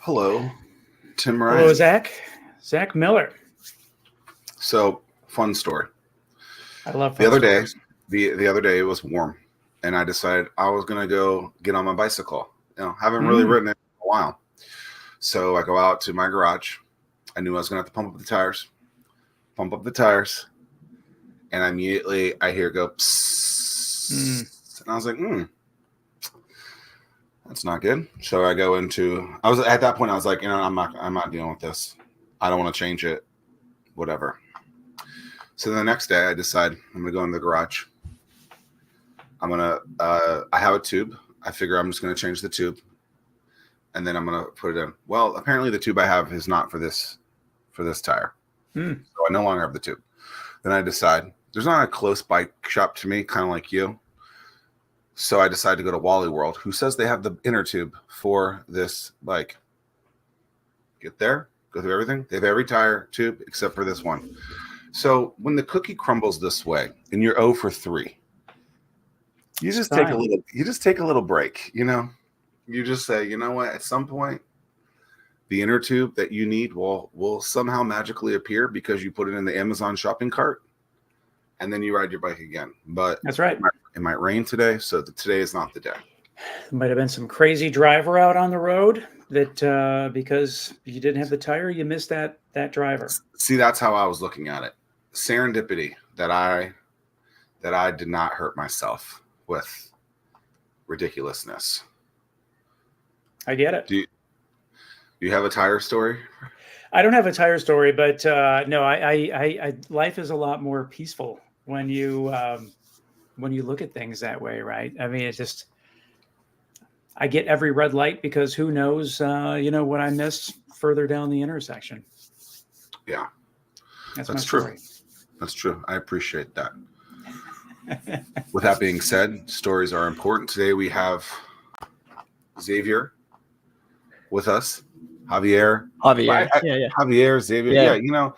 Hello, Tim Ryan. Hello, Zach. Zach Miller. So, fun story. I love The fun other day, stories. the other day it was warm, and I decided I was gonna go get on my bicycle. Haven't really ridden it in a while. So I go out to my garage. I knew I was gonna have to pump up the tires, and immediately I hear it go psst, and I was like, that's not good. So I go I was at that point, I was like, I'm not dealing with this. I don't want to change it, whatever. So the next day I decide I'm going to go in the garage. I have a tube. I figure I'm just going to change the tube and then I'm going to put it in. Well, apparently the tube I have is not for this tire. So I no longer have the tube. Then I decide there's not a close bike shop to me, kind of like you. So I decided to go to Wally World, who says they have the inner tube for this bike. Get there, go through everything. They have every tire tube except for this one. So when the cookie crumbles this way and you're 0 for 3, you just take a little break, You just say, you know what, at some point the inner tube that you need will somehow magically appear because you put it in the Amazon shopping cart and then you ride your bike again. But that's right. It might rain today, so today is not the day. There might have been some crazy driver out on the road that because you didn't have the tire, you missed that driver. See, that's how I was looking at it. Serendipity that I did not hurt myself with ridiculousness. I get it. Do you have a tire story? I don't have a tire story, but no, I life is a lot more peaceful when you look at things that way, right? I mean, it's just, I get every red light because who knows, what I missed further down the intersection. Yeah, that's true. That's true. I appreciate that. With that being said, stories are important. Today we have Xavier with us. Javier. Yeah. Javier, Xavier. Yeah, you know,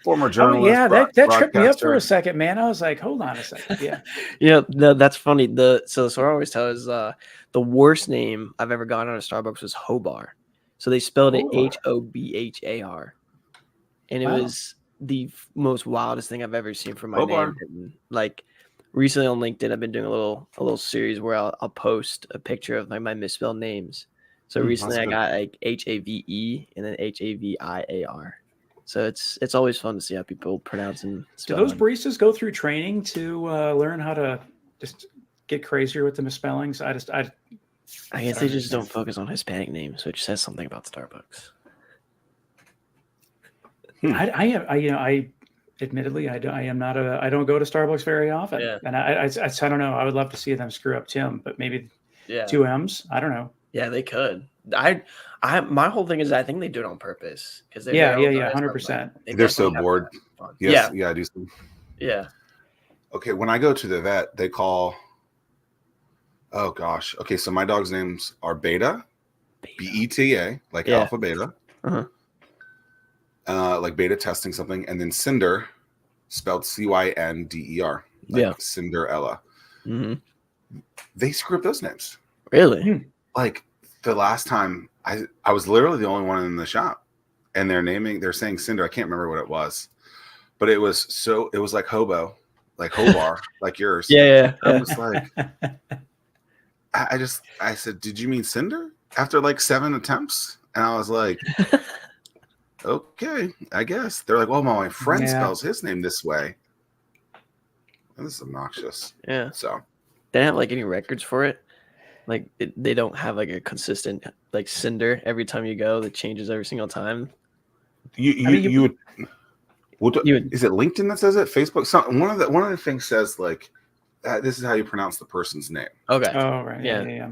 former journalist. That tripped me up for a second, man. I was like, hold on a second. Yeah. Yeah, no, that's funny. So I always tell is the worst name I've ever gotten out of Starbucks was Hobar. So they spelled it Hobhar. And it was the most wildest thing I've ever seen for my name. And like recently on LinkedIn, I've been doing a little series where I'll post a picture of like my misspelled names. So recently I got like Have and then Haviar. So it's always fun to see how people pronounce and spell. Do those baristas go through training to learn how to just get crazier with the misspellings? I guess they just don't focus on Hispanic names, which says something about Starbucks. I admittedly I don't go to Starbucks very often, and I don't know. I would love to see them screw up Tim, but maybe 2 M's. I don't know. Yeah, they could. My whole thing is I think they do it on purpose because 100%. They're so bored. Yes, I do. Yeah. Okay, when I go to the vet, they call. Oh gosh. Okay, so my dog's names are Beta. Beta, like alpha beta. Like beta testing something, and then Cinder, spelled Cynder, like Cinderella. Mm-hmm. They screw up those names. Really? Like the last time I was literally the only one in the shop, and they're saying Cinder. I can't remember what it was, but it was like hobo, like Hobar, like yours. Yeah. I was like, I said, did you mean Cinder? After like 7 attempts, and I was like, okay, I guess. They're like, well, my friend spells his name this way. And this is obnoxious. Yeah. So they don't have like any records for it. Like they don't have like a consistent like Cinder every time you go that changes every single time. You would. Is it LinkedIn that says it? Facebook? One of the things says like this is how you pronounce the person's name. Okay. Oh right. Yeah.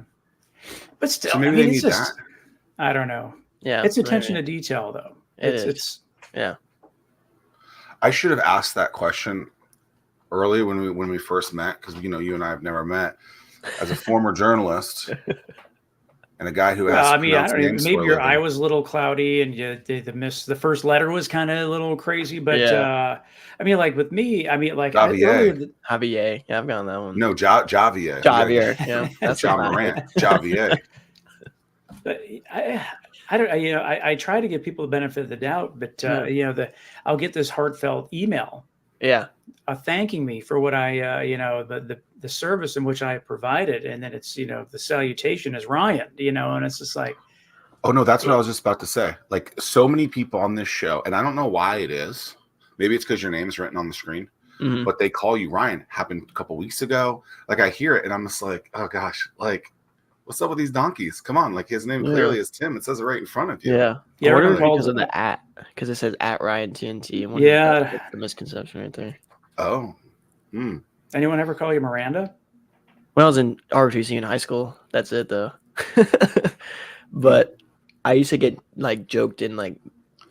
But still, so maybe they need just, that. I don't know. Yeah. It's attention to detail though. It's I should have asked that question early when we first met because you and I have never met. As a former journalist and a guy who has, I don't even, maybe your eye was a little cloudy and the first letter was kind of a little crazy, but like with me, Javier. Javier. Yeah, I've gotten that one. No, Javier. Javier. Yeah, that's John Morant. Javier. But I don't, I try to give people the benefit of the doubt, but I'll get this heartfelt email, Yeah. thanking me for what I, the service in which I provided, and then it's, the salutation is Ryan, and it's just like, oh no, that's what I was just about to say. Like so many people on this show, and I don't know why it is. Maybe it's because your name is written on the screen, but they call you Ryan. Happened a couple weeks ago. Like I hear it, and I'm just like, oh gosh, like what's up with these donkeys? Come on, like his name clearly is Tim. It says it right in front of you. Yeah. Yeah, I wonder everyone because calls of the because it says at Ryan TNT. I wonder if that's the misconception right there. Oh. Anyone ever call you Miranda? When I was in ROTC in high school, that's it though. But I used to get like joked in like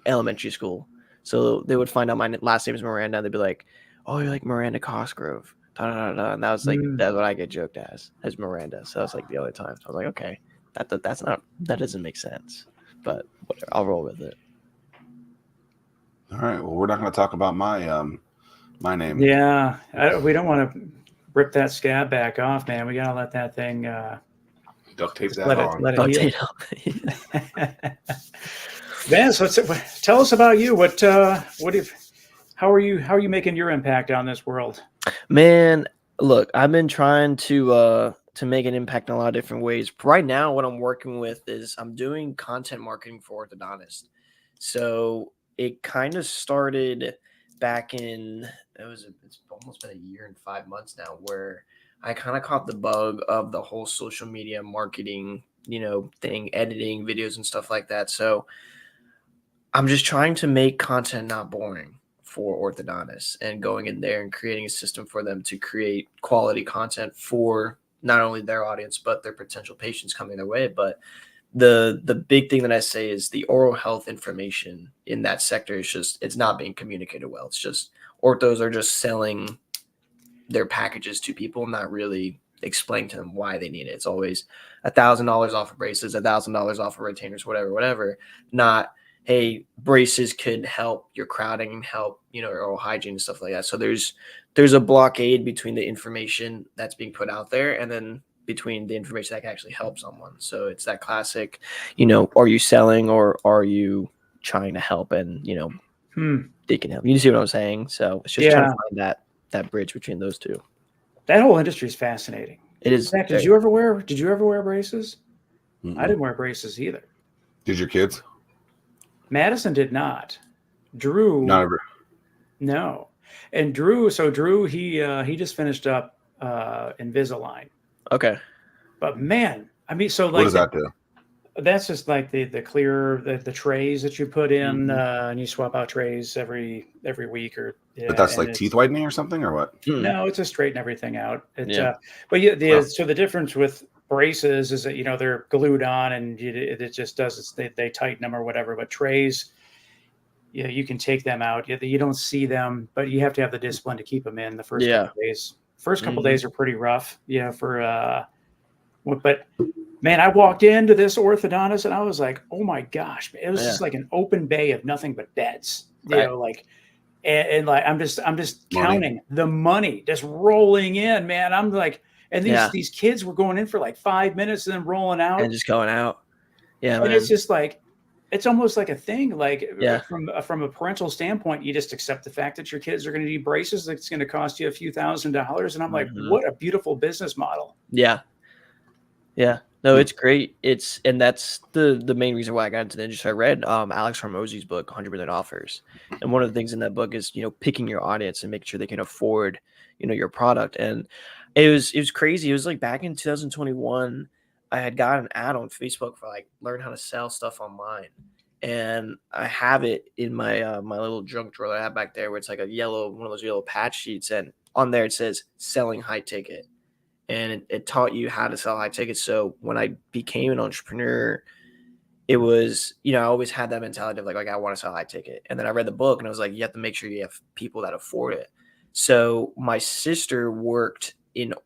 elementary school. So they would find out my last name is Miranda, and they'd be like, "Oh, you're like Miranda Cosgrove." Da, da, da, da. And that was like that's what I get joked as Miranda. So that's like the other time. So I was like, okay, that doesn't make sense. But whatever, I'll roll with it. All right. Well, we're not going to talk about my my name. Yeah, we don't want to rip that scab back off, man. We gotta let that thing duct tape that on. Let it heal. Man, so tell us about you. How are you making your impact on this world? Man, look, I've been trying to make an impact in a lot of different ways. Right now, what I'm working with is I'm doing content marketing for orthodontists. So it kind of started back in it's almost been a year and 5 months now, where I kind of caught the bug of the whole social media marketing, thing, editing videos and stuff like that. So I'm just trying to make content not boring for orthodontists and going in there and creating a system for them to create quality content for not only their audience, but their potential patients coming their way. But the big thing that I say is the oral health information in that sector is it's not being communicated well. It's just orthos are just selling their packages to people, not really explaining to them why they need it. It's always $1,000 off of braces, $1,000 off of retainers, whatever. Not, hey, braces could help your crowding and help, oral hygiene and stuff like that. So there's a blockade between the information that's being put out there and then between the information that can actually help someone. So it's that classic, are you selling or are you trying to help? And, they can help. You see what I'm saying? So it's just trying to find that bridge between those two. That whole industry is fascinating. It is. In fact, did you ever wear braces? Mm-mm. I didn't wear braces either. Did your kids? Madison did not. Drew. Not ever. No. And Drew, he just finished up Invisalign. Okay. But man, I mean, so like, what does that do? That's just like the clear the trays that you put in, and you swap out trays every week or. But that's like teeth whitening or something, or what? No, it's to straighten everything out. So the difference with braces is that they're glued on and it just does they tighten them or whatever. But trays, you can take them out. You don't see them, but you have to have the discipline to keep them in the first couple of days. First couple of days are pretty rough, but man, I walked into this orthodontist and I was like, oh my gosh, it was just like an open bay of nothing but beds, and like, I'm just counting the money just rolling in, man. I'm like, and these kids were going in for like 5 minutes and then rolling out and just going out. Yeah. And man. it's just like, it's almost like a thing. Like from a parental standpoint, you just accept the fact that your kids are going to need braces. That's going to cost you a few $1,000s. And I'm like, what a beautiful business model. Yeah. Yeah. No, it's great. And that's the main reason why I got into the industry. I read Alex Hormozy's book, 100% Offers. And one of the things in that book is, picking your audience and making sure they can afford, your product. And it was crazy. It was like back in 2021, I had got an ad on Facebook for like learn how to sell stuff online. And I have it in my my little junk drawer that I have back there where it's like one of those yellow patch sheets. And on there it says selling high ticket. And it taught you how to sell high tickets. So when I became an entrepreneur, it was, I always had that mentality of like I want to sell high ticket. And then I read the book and I was like, you have to make sure you have people that afford it. So my sister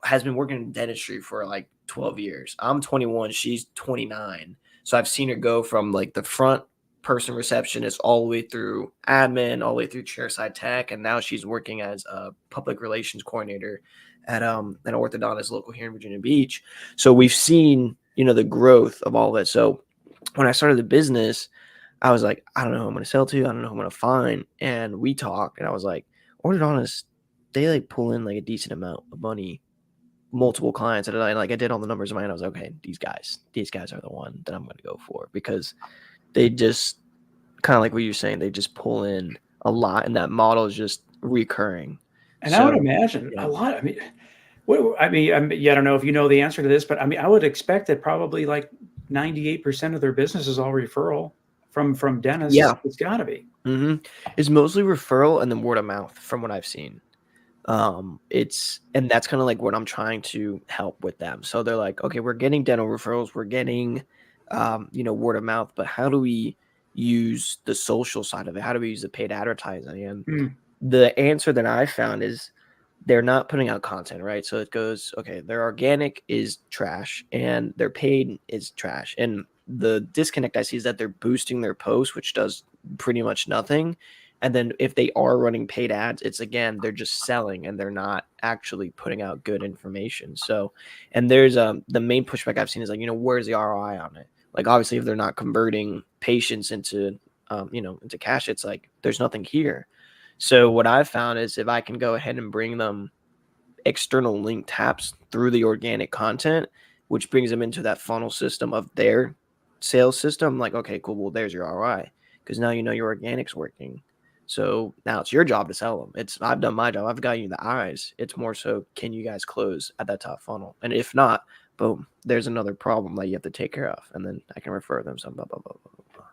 has been working in dentistry for like 12 years. I'm 21. She's 29. So I've seen her go from like the front person receptionist all the way through admin, all the way through chairside tech. And now she's working as a public relations coordinator at an orthodontist local here in Virginia Beach. So we've seen, the growth of all of it. So when I started the business, I was like, I don't know who I'm going to sell to. I don't know who I'm going to find. And we talked, and I was like, orthodontists, they like pull in like a decent amount of money, multiple clients. And I did all the numbers in my head. I was like, okay, these guys are the one that I'm going to go for, because they just kind of like what you're saying. They just pull in a lot, and that model is just recurring. And I would imagine a lot. I mean, I don't know if you know the answer to this, but I mean, I would expect that probably like 98% of their business is all referral from dentists. Yeah. It's got to be. It's mostly referral and then word of mouth from what I've seen. And that's kind of like what I'm trying to help with them. So they're like, okay, we're getting dental referrals, we're getting, word of mouth, but how do we use the social side of it? How do we use the paid advertising? And the answer that I found is they're not putting out content, right? So it goes, okay, their organic is trash and their paid is trash. And the disconnect I see is that they're boosting their posts, which does pretty much nothing. And then if they are running paid ads, it's again, they're just selling and they're not actually putting out good information. So, and there's the main pushback I've seen is like, where's the ROI on it? Like, obviously, if they're not converting patients into, into cash, it's like, there's nothing here. So what I've found is if I can go ahead and bring them external link taps through the organic content, which brings them into that funnel system of their sales system, like, okay, cool. Well, there's your ROI, because now your organic's working. So now it's your job to sell them. I've done my job. I've got you the eyes. It's more so, can you guys close at that top funnel? And if not, boom, there's another problem that you have to take care of. And then I can refer them some blah, blah, blah, blah, blah.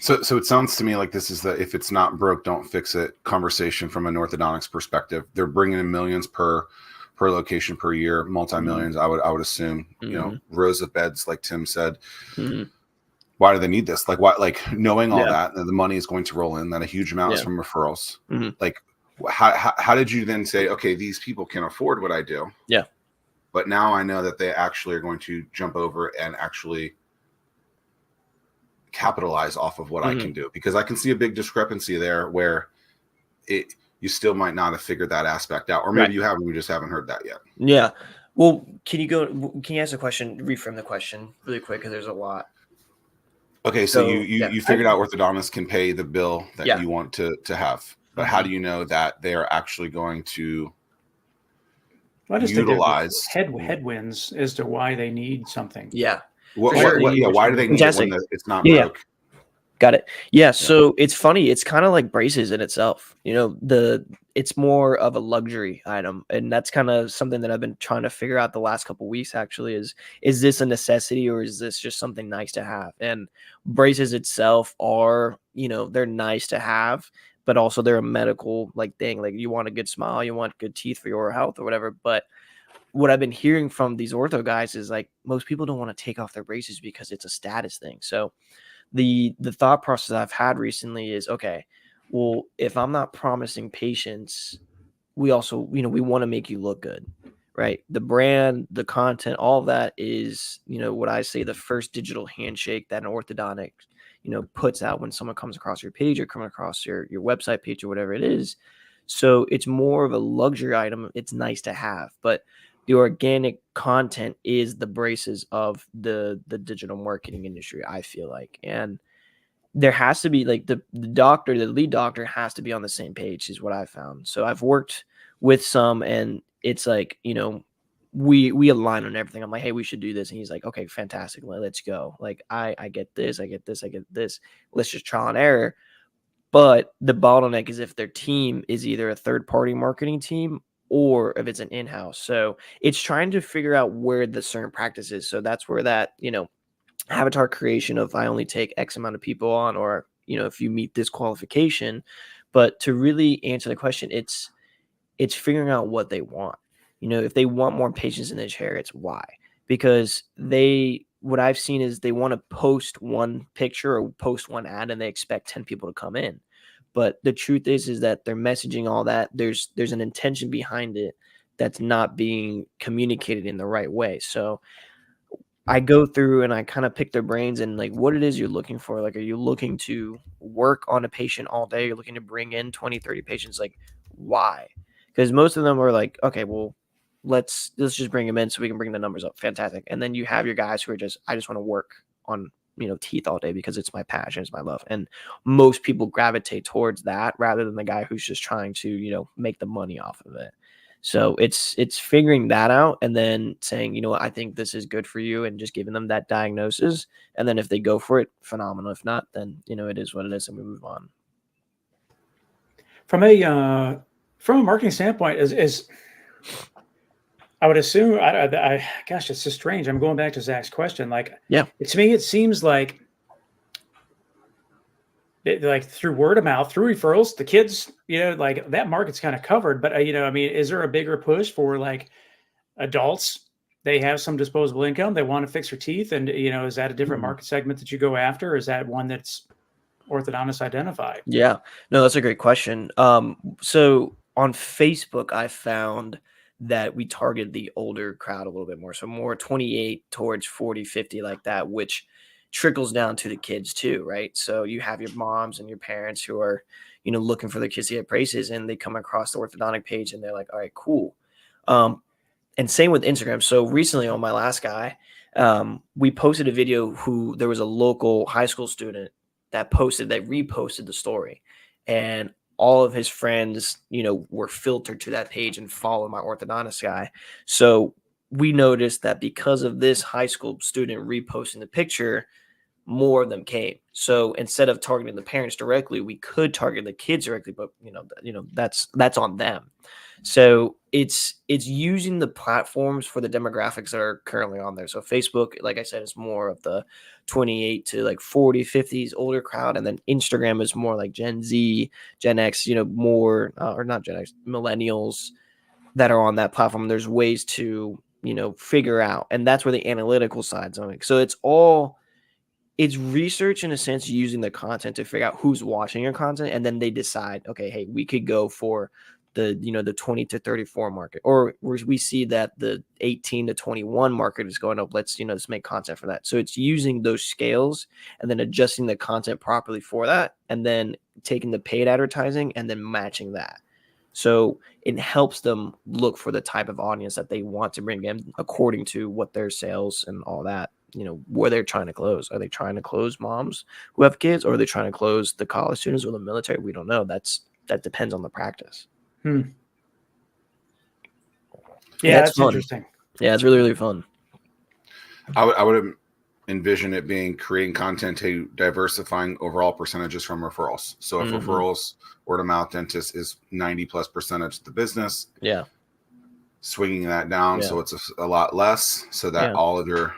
So it sounds to me like this is the if it's not broke, don't fix it conversation from an orthodontics perspective. They're bringing in millions per location per year, multi-millions. I would assume, rows of beds, like Tim said. Why do they need this? Like, why? Like, knowing all that the money is going to roll in, that a huge amount is from referrals. Like, how did you then say, okay, these people can afford what I do? Yeah. But now I know that they actually are going to jump over and actually capitalize off of what I can do, because I can see a big discrepancy there where you still might not have figured that aspect out, or maybe you haven't, we just haven't heard that yet. Yeah. Well, can you ask a question, reframe the question really quick, because there's a lot. Okay, so you figured out orthodontists can pay the bill that you want to have, but how do you know that they are actually going to utilize headwinds as to why they need something? Yeah. Why do they need it when it's not broke? Got it. Yeah. So it's funny. It's kind of like braces in itself. It's more of a luxury item. And that's kind of something that I've been trying to figure out the last couple of weeks, actually, is this a necessity, or is this just something nice to have? And braces itself are, they're nice to have, but also they're a medical thing. Like, you want a good smile, you want good teeth for your health or whatever. But what I've been hearing from these ortho guys is like, most people don't want to take off their braces because it's a status thing. So the thought process I've had recently is, okay, well, if I'm not promising patients, we also, we want to make you look good, right? The brand, the content, all of that is, what I say, the first digital handshake that an orthodontic, puts out when someone comes across your page or coming across your website page or whatever it is. So it's more of a luxury item. It's nice to have, but the organic content is the braces of the digital marketing industry, I feel like. And there has to be the lead doctor has to be on the same page, is what I found. So I've worked with some, and it's like, we align on everything. I'm like, hey, we should do this. And he's like, okay, fantastic. Let's go. Like, I get this, I get this, I get this. Let's just trial and error. But the bottleneck is if their team is either a third-party marketing team or if it's an in-house. So it's trying to figure out where the certain practice is. So that's where that, avatar creation of, I only take X amount of people on, or, if you meet this qualification. But to really answer the question, it's figuring out what they want. If they want more patients in the chair, it's why. Because what I've seen is they want to post one picture or post one ad and they expect 10 people to come in. But the truth is that they're messaging all that. There's an intention behind it that's not being communicated in the right way. So I go through and I kind of pick their brains and what it is you're looking for. Like, are you looking to work on a patient all day? You're looking to bring in 20, 30 patients. Like, why? Because most of them are like, okay, well, let's just bring them in so we can bring the numbers up. Fantastic. And then you have your guys who are I just want to work on teeth all day because it's my passion, it's my love. And most people gravitate towards that rather than the guy who's just trying to, make the money off of it. So it's figuring that out and then saying, what, I think this is good for you, and just giving them that diagnosis. And then if they go for it, phenomenal. If not, then, it is what it is and we move on. From a marketing standpoint, is I would assume, gosh, it's just strange. I'm going back to Zach's question. Like, yeah, to me, it seems like through word of mouth, through referrals, the kids, like that market's kind of covered. But is there a bigger push for like adults? They have some disposable income. They want to fix their teeth, and is that a different market segment that you go after? Or is that one that's orthodontist identified? Yeah, no, that's a great question. So on Facebook, I found that we target the older crowd a little bit more. So more 28 towards 40, 50, like that, which trickles down to the kids too, right? So you have your moms and your parents who are, looking for their kids to get braces, and they come across the orthodontic page and they're like, all right, cool. And same with Instagram. So recently on my last guy, we posted a video there was a local high school student that reposted the story, and all of his friends, were filtered to that page and follow my orthodontist guy. So we noticed that because of this high school student reposting the picture, more of them came. So instead of targeting the parents directly, we could target the kids directly, but that's on them. So it's using the platforms for the demographics that are currently on there. So Facebook, like I said, is more of the 28 to like 40, 50s older crowd. And then Instagram is more like Gen Z, Gen X, more, or not Gen X, millennials that are on that platform. There's ways to, figure out. And that's where the analytical side's on it. So it's research in a sense, using the content to figure out who's watching your content. And then they decide, okay, hey, we could go for the 20 to 34 market, or we see that the 18 to 21 market is going up. Let's make content for that. So it's using those scales and then adjusting the content properly for that, and then taking the paid advertising and then matching that. So it helps them look for the type of audience that they want to bring in according to what their sales and all that, where they're trying to close. Are they trying to close moms who have kids, or are they trying to close the college students or the military? We don't know. That depends on the practice. Yeah, that's interesting. Yeah, it's really, really fun. I would envision it being creating content to diversifying overall percentages from referrals. So if referrals, word of mouth dentist is 90+% of the business, swinging that down so it's a lot less, so that all of your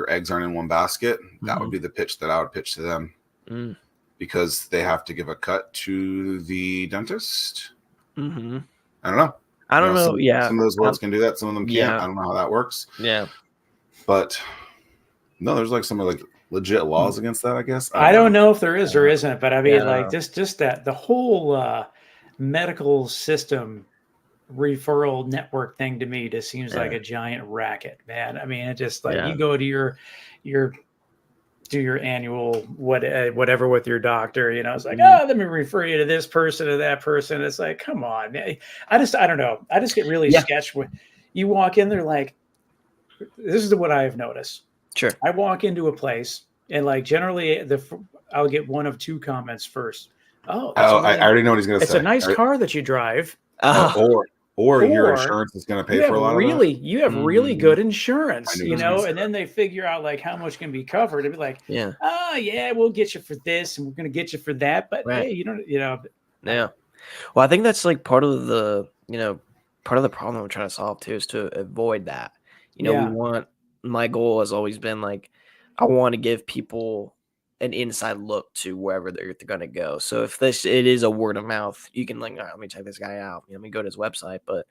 eggs aren't in one basket. That would be the pitch that I would pitch to them, because they have to give a cut to the dentist. I don't know. I don't know. Some of those worlds can do that. Some of them can't. I don't know how that works. Yeah. But no, there's like some like legit laws against that, I guess. I don't know if there is or isn't, but I mean, like just that the whole medical system referral network thing to me just seems like a giant racket, man. I mean, it just like you go to your do your annual whatever with your doctor, it's like, let me refer you to this person or that person. It's like, come on, man. I don't know. I just get really sketched when you walk in there. Like, this is what I have noticed. Sure. I walk into a place and like generally I'll get one of two comments first. I already know what he's going to say. It's a nice car that you drive. Or your insurance is going to pay for a lot of it. You have really good insurance, and then they figure out like how much can be covered. It'd be like, we'll get you for this and we're going to get you for that. But hey, you don't. Yeah. Well, I think that's like part of the problem we're trying to solve too, is to avoid that. My goal has always been like, I want to give people an inside look to wherever they're going to go. So if it is a word of mouth, you can like, all right, let me check this guy out. Let me go to his website. But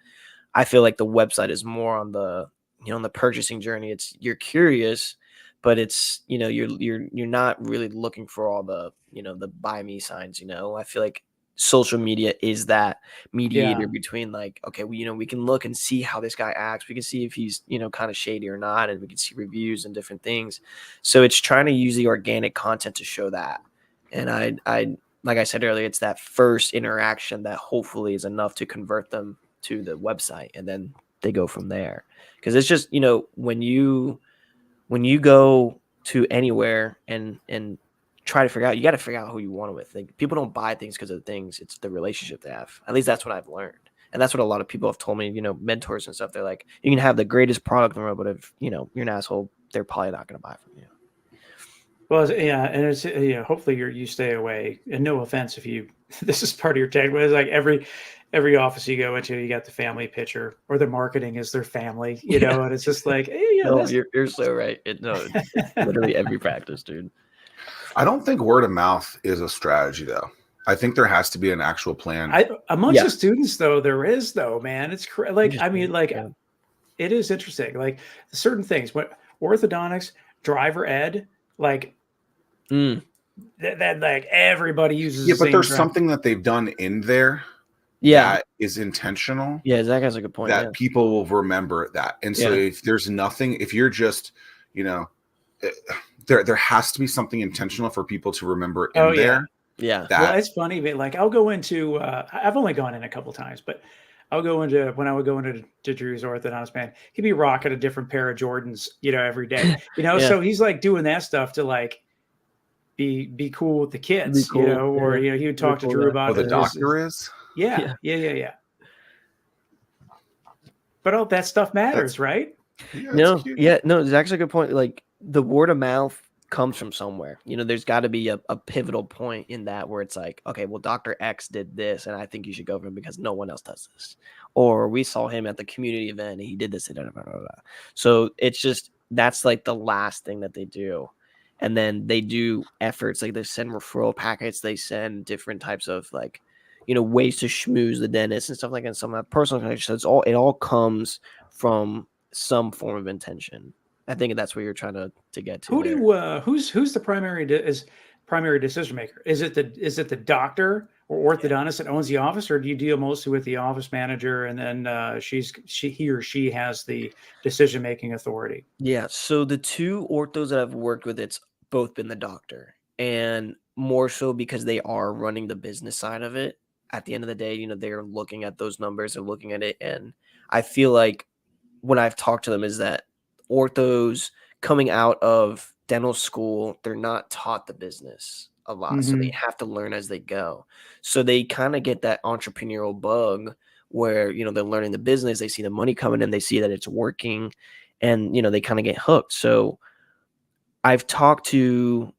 I feel like the website is more on the, on the purchasing journey. You're curious, but it's, you're not really looking for all the, the buy me signs. I feel like social media is that mediator between like, okay, we can look and see how this guy acts. We can see if he's, kind of shady or not. And we can see reviews and different things. So it's trying to use the organic content to show that. And I like I said earlier, it's that first interaction that hopefully is enough to convert them to the website. And then they go from there. Cause it's just, when you go to anywhere and try to figure out. You got to figure out who you want it with. Like, people don't buy things because of the things; it's the relationship they have. At least that's what I've learned, and that's what a lot of people have told me. Mentors and stuff. They're like, you can have the greatest product in the world, but if you're an asshole, they're probably not going to buy from you. Well, yeah, and it's hopefully you stay away. And no offense if you this is part of your tag, but it's like every office you go into, you got the family picture or the marketing is their family, and it's just like, hey, yeah, No, you're so right. It's literally every practice, dude. I don't think word of mouth is a strategy, though. I think there has to be an actual plan. Amongst the students, though, there is, though, man. It's like, I mean, like, Yeah. it is interesting. Like certain things, what orthodontics, driver ed, like that like everybody uses. Yeah, but there's something that they've done in there. Yeah, that is intentional. Yeah, Zach has a good point. That people will remember that. And so if there's nothing, if you're just, there has to be something intentional for people to remember in there. Yeah. Well, it's funny, but like I'll go into, I've only gone in a couple times, but I'll go into, when I would go into Drew's orthodontist, man, he'd be rocking a different pair of Jordans, every day, so he's like doing that stuff to like be cool with the kids, or, he would talk to Drew about the doctor is. Yeah. But all that stuff matters, right? No, it's actually a good point. Like the word of mouth comes from somewhere. There's got to be a pivotal point in that where it's like, okay, well, Dr. X did this, and I think you should go for him because no one else does this. Or we saw him at the community event and he did this. So it's just, that's like the last thing that they do. And then they do efforts, like they send referral packets, they send different types of like, ways to schmooze the dentist and stuff like that. And some of that personal connection. So it all comes from some form of intention. I think that's what you're trying to get to. Who's the primary decision maker? Is it the doctor or orthodontist that owns the office, or do you deal mostly with the office manager and then he or she has the decision making authority? Yeah. So the two orthos that I've worked with, it's both been the doctor, and more so because they are running the business side of it. At the end of the day, they're looking at those numbers and looking at it. And I feel like when I've talked to them is that orthos coming out of dental school, they're not taught the business a lot. Mm-hmm. So they have to learn as they go. So they kind of get that entrepreneurial bug where, they're learning the business. They see the money coming in. They see that it's working, and, they kind of get hooked. So I've talked to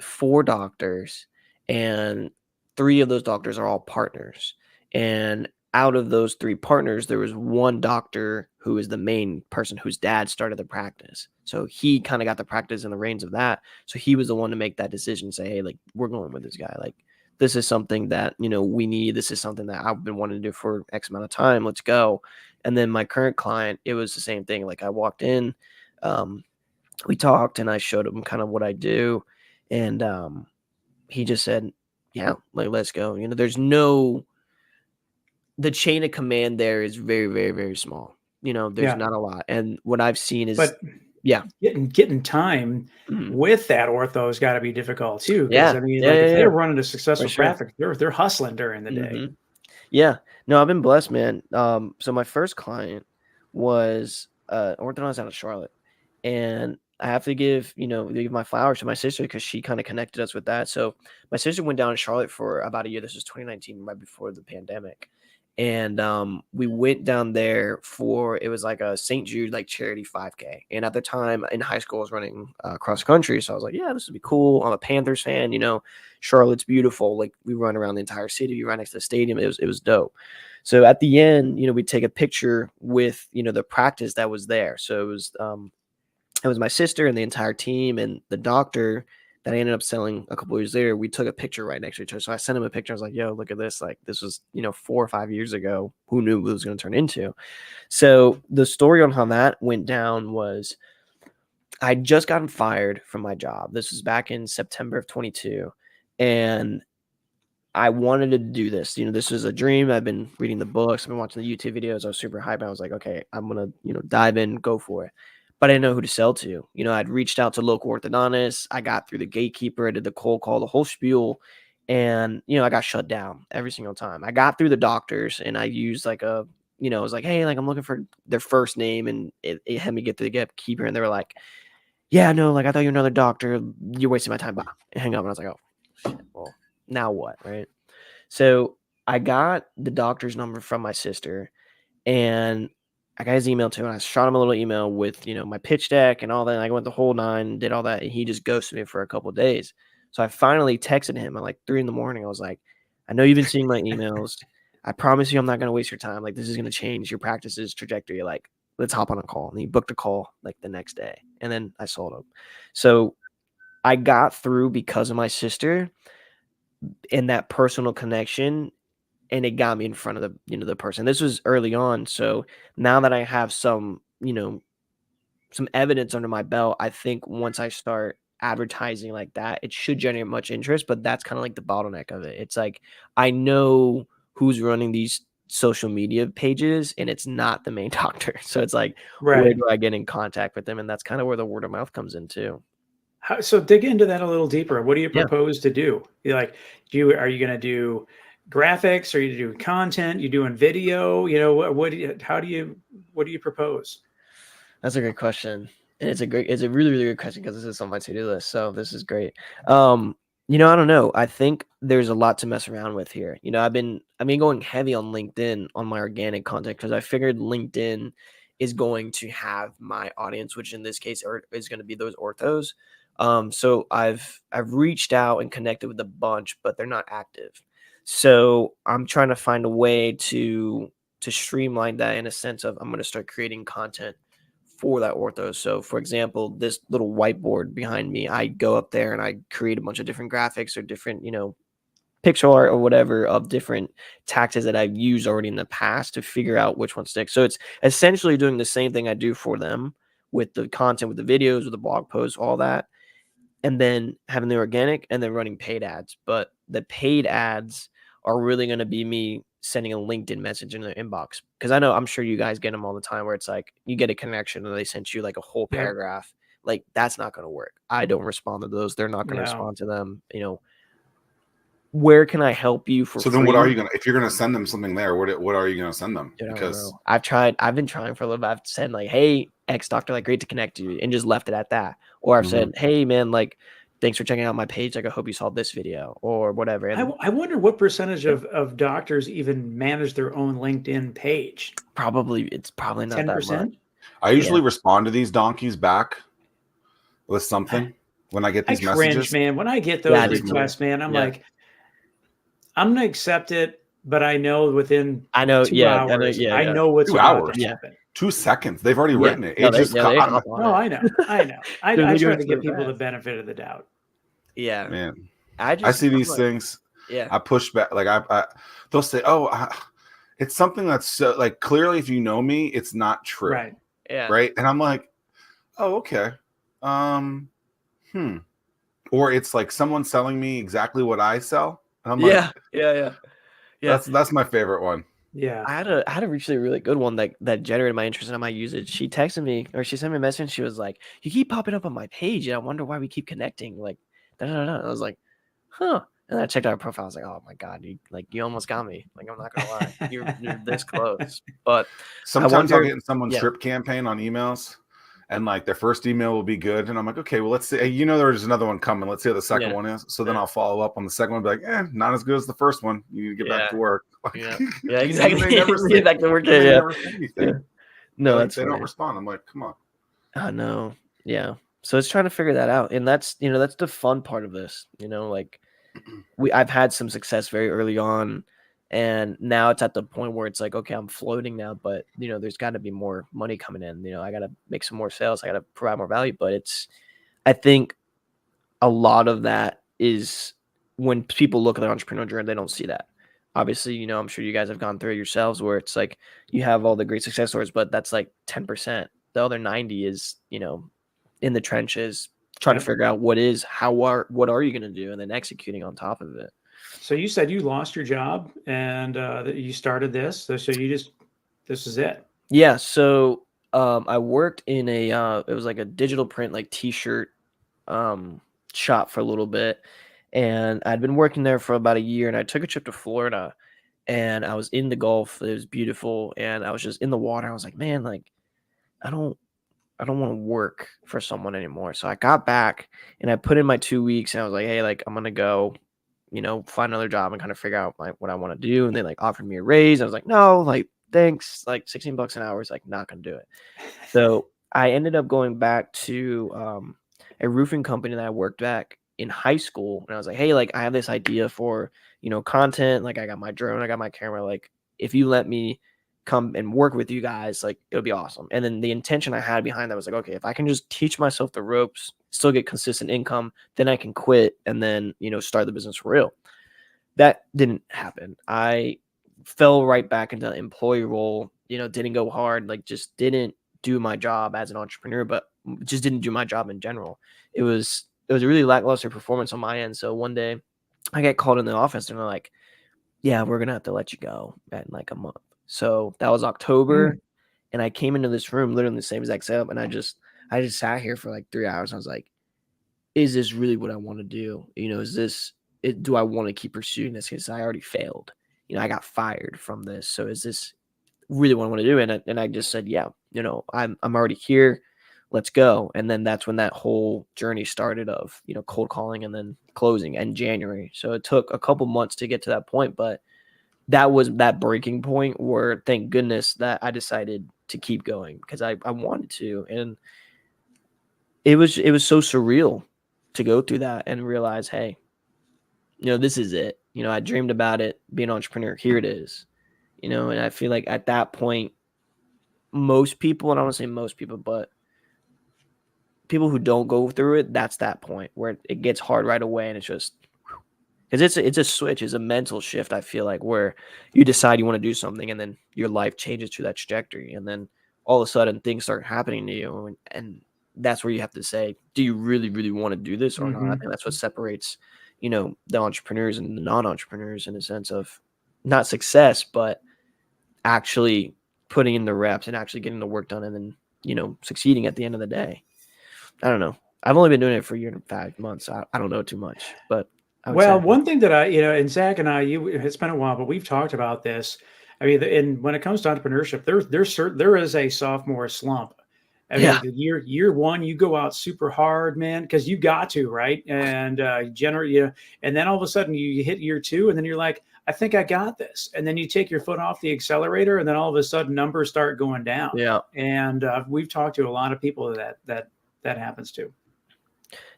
4 doctors, and 3 of those doctors are all partners. And out of those 3 partners, there was one doctor who is the main person whose dad started the practice. So he kind of got the practice in the reins of that. So he was the one to make that decision, say, hey, like, we're going with this guy. Like, this is something that, we need. This is something that I've been wanting to do for X amount of time. Let's go. And then my current client, it was the same thing. Like, I walked in, we talked, and I showed him kind of what I do. And he just said, yeah, like, let's go. There's the chain of command there is very, very, very small. There's not a lot. And what I've seen is, getting time with that ortho has got to be difficult too. Yeah. I mean, if they're running a successful traffic, they're hustling during the day. Yeah. No, I've been blessed, man. So my first client was orthodontist out of Charlotte, and I have to give my flowers to my sister because she kind of connected us with that. So my sister went down to Charlotte for about a year. This was 2019, right before the pandemic. And we went down there it was like a St. Jude like charity 5K. And at the time in high school, I was running cross country. So I was like, yeah, this would be cool. I'm a Panthers fan. Charlotte's beautiful. Like, we run around the entire city. We run next to the stadium. It was dope. So at the end, we'd take a picture with, the practice that was there. So it was my sister and the entire team and the doctor that I ended up selling a couple years later. We took a picture right next to each other. So I sent him a picture. I was like, yo, look at this. Like, this was, 4 or 5 years ago. Who knew what it was going to turn into? So the story on how that went down was I'd just gotten fired from my job. This was back in September of 22. And I wanted to do this. This was a dream. I've been reading the books. I've been watching the YouTube videos. I was super hyped. I was like, okay, I'm going to, dive in, go for it. But I didn't know who to sell to. I'd reached out to local orthodontists. I got through the gatekeeper. I did the cold call, the whole spiel. And, I got shut down every single time. I got through the doctors, and I used like I was like, hey, like, I'm looking for their first name. And it had me get through the gatekeeper. And they were like, yeah, no, like I thought you were another doctor. You're wasting my time. Bye. And hang up. And I was like, oh, shit. Well, now what? Right. So I got the doctor's number from my sister, and I got his email too. And I shot him a little email with, my pitch deck and all that. And I went the whole nine, did all that. And he just ghosted me for a couple of days. So I finally texted him at like 3 a.m. I was like, I know you've been seeing my emails. I promise you I'm not going to waste your time. Like, this is going to change your practice's trajectory. Like, let's hop on a call. And he booked a call like the next day. And then I sold him. So I got through because of my sister and that personal connection, and it got me in front of the person. This was early on. So now that I have some evidence under my belt, I think once I start advertising like that, it should generate much interest, but that's kind of like the bottleneck of it. It's like, I know who's running these social media pages and it's not the main doctor. So it's like, where do I get in contact with them? And that's kind of where the word of mouth comes in too. So dig into that a little deeper. What do you Yeah. propose to do? You're like, are you going to do graphics? Are you doing content? You doing video? What do you propose? That's a great question. And it's a really, really good question because this is on my to-do list. So this is great. I don't know. I think there's a lot to mess around with here. I've been going heavy on LinkedIn on my organic content because I figured LinkedIn is going to have my audience, which in this case is going to be those orthos. So I've reached out and connected with a bunch, but they're not active. So I'm trying to find a way to streamline that in a sense of I'm going to start creating content for that ortho. So for example, this little whiteboard behind me, I go up there and I create a bunch of different graphics or different, pixel art or whatever of different tactics that I've used already in the past to figure out which one sticks. So it's essentially doing the same thing I do for them with the content, with the videos, with the blog posts, all that. And then having the organic and then running paid ads. But the paid ads are really going to be me sending a LinkedIn message in their inbox. Because I'm sure you guys get them all the time where it's like you get a connection and they sent you like a whole paragraph. Like, that's not going to work. I don't respond to those. They're not going to respond to them. Where can I help you for So free? then what are you going to, if you're going to send them something there, what are you going to send them? Dude, because I've been trying for a little bit. I've said like, hey, ex doctor, like, great to connect you, and just left it at that. Or I've said, hey man, like, thanks for checking out my page. Like, I hope you saw this video or whatever. And I wonder what percentage of doctors even manage their own LinkedIn page. it's probably not 10%. That much. I usually respond to these donkeys back with something when I get these messages. Man, when I get those requests, man, I'm like, I'm gonna accept it, but I know within 2 hours, I know what's about to happen. 2 seconds. They've already written it. It just I know. I try to give people the benefit of the doubt. Yeah, man. I see these things. Yeah, I push back. Like they'll say, it's something that's so, like, clearly if you know me, it's not true. Right. Yeah. Right. And I'm like, oh, okay. Or it's like someone selling me exactly what I sell. And I'm like, yeah. That's my favorite one. Yeah. I had a really good one that generated my interest and I might use it. She texted me, or she sent me a message. She was like, you keep popping up on my page and I wonder why we keep connecting. Like, I was like, huh. And I checked out her profile. I was like, oh my God, you almost got me. Like, I'm not gonna lie. You're this close. But sometimes I'll get in someone's drip campaign on emails. And like their first email will be good. And I'm like, okay, well, let's see. There's another one coming. Let's see how the second one is. So then I'll follow up on the second one, be like, not as good as the first one. You need to get back to work. Yeah, exactly. They never say, get back to work. Never say anything. No, like, they don't respond. I'm like, come on. I know. Yeah. So it's trying to figure that out. And that's the fun part of this. Like I've had some success very early on. And now it's at the point where it's like, okay, I'm floating now, but there's got to be more money coming in. I got to make some more sales. I got to provide more value. But I think a lot of that is when people look at the entrepreneur journey, they don't see that. Obviously, I'm sure you guys have gone through it yourselves where it's like you have all the great success stories, but that's like 10%. The other 90 is, in the trenches, trying to figure out what are you going to do, and then executing on top of it. So you said you lost your job and you started this. So this is it. Yeah. So I worked in it was like a digital print, like t-shirt shop for a little bit. And I'd been working there for about a year, and I took a trip to Florida and I was in the Gulf. It was beautiful. And I was just in the water. I was like, man, like, I don't want to work for someone anymore. So I got back and I put in my 2 weeks and I was like, hey, like I'm gonna go, find another job and kind of figure out like what I want to do. And they like offered me a raise. I was like, no, like thanks, like $16 an hour is like not gonna do it. So I ended up going back to a roofing company that I worked back in high school. And I was like, hey, like I have this idea for, content. Like I got my drone, I got my camera. Like if you let me come and work with you guys, like it'll be awesome. And then the intention I had behind that was like, okay, if I can just teach myself the ropes, still get consistent income, then I can quit and then, start the business for real. That didn't happen. I fell right back into the employee role, didn't go hard, like just didn't do my job as an entrepreneur, but just didn't do my job in general. It was a really lackluster performance on my end. So one day I get called in the office and they're like, yeah, we're going to have to let you go in like a month. So that was October. And I came into this room, literally the same exact setup. And I just sat here for like 3 hours. I was like, is this really what I want to do? Do I want to keep pursuing this? Because I already failed. I got fired from this. So is this really what I want to do? And I just said, yeah, I'm already here. Let's go. And then that's when that whole journey started of, cold calling and then closing in January. So it took a couple months to get to that point, but that was that breaking point where thank goodness that I decided to keep going because I wanted to. And it was so surreal to go through that and realize, hey, this is it. I dreamed about it, being an entrepreneur. Here it is. And I feel like at that point, most people, and I don't want to say most people, but people who don't go through it, that's that point where it gets hard right away. And it's just, because it's a switch, it's a mental shift, I feel like, where you decide you want to do something and then your life changes to that trajectory. And then all of a sudden things start happening to you. And that's where you have to say, do you really, really want to do this or not? I think that's what separates, the entrepreneurs and the non-entrepreneurs in a sense of not success, but actually putting in the reps and actually getting the work done and then, succeeding at the end of the day. I don't know. I've only been doing it for a year and 5 months. So I don't know too much, but well, one thing that and Zach and I, it's been a while, but we've talked about this. I mean, and when it comes to entrepreneurship, there is a sophomore slump. I mean, the year one, you go out super hard, man, because you got to, right? And generate, and then all of a sudden you hit year two, and then you're like, I think I got this. And then you take your foot off the accelerator, and then all of a sudden numbers start going down. Yeah. And we've talked to a lot of people that happens to.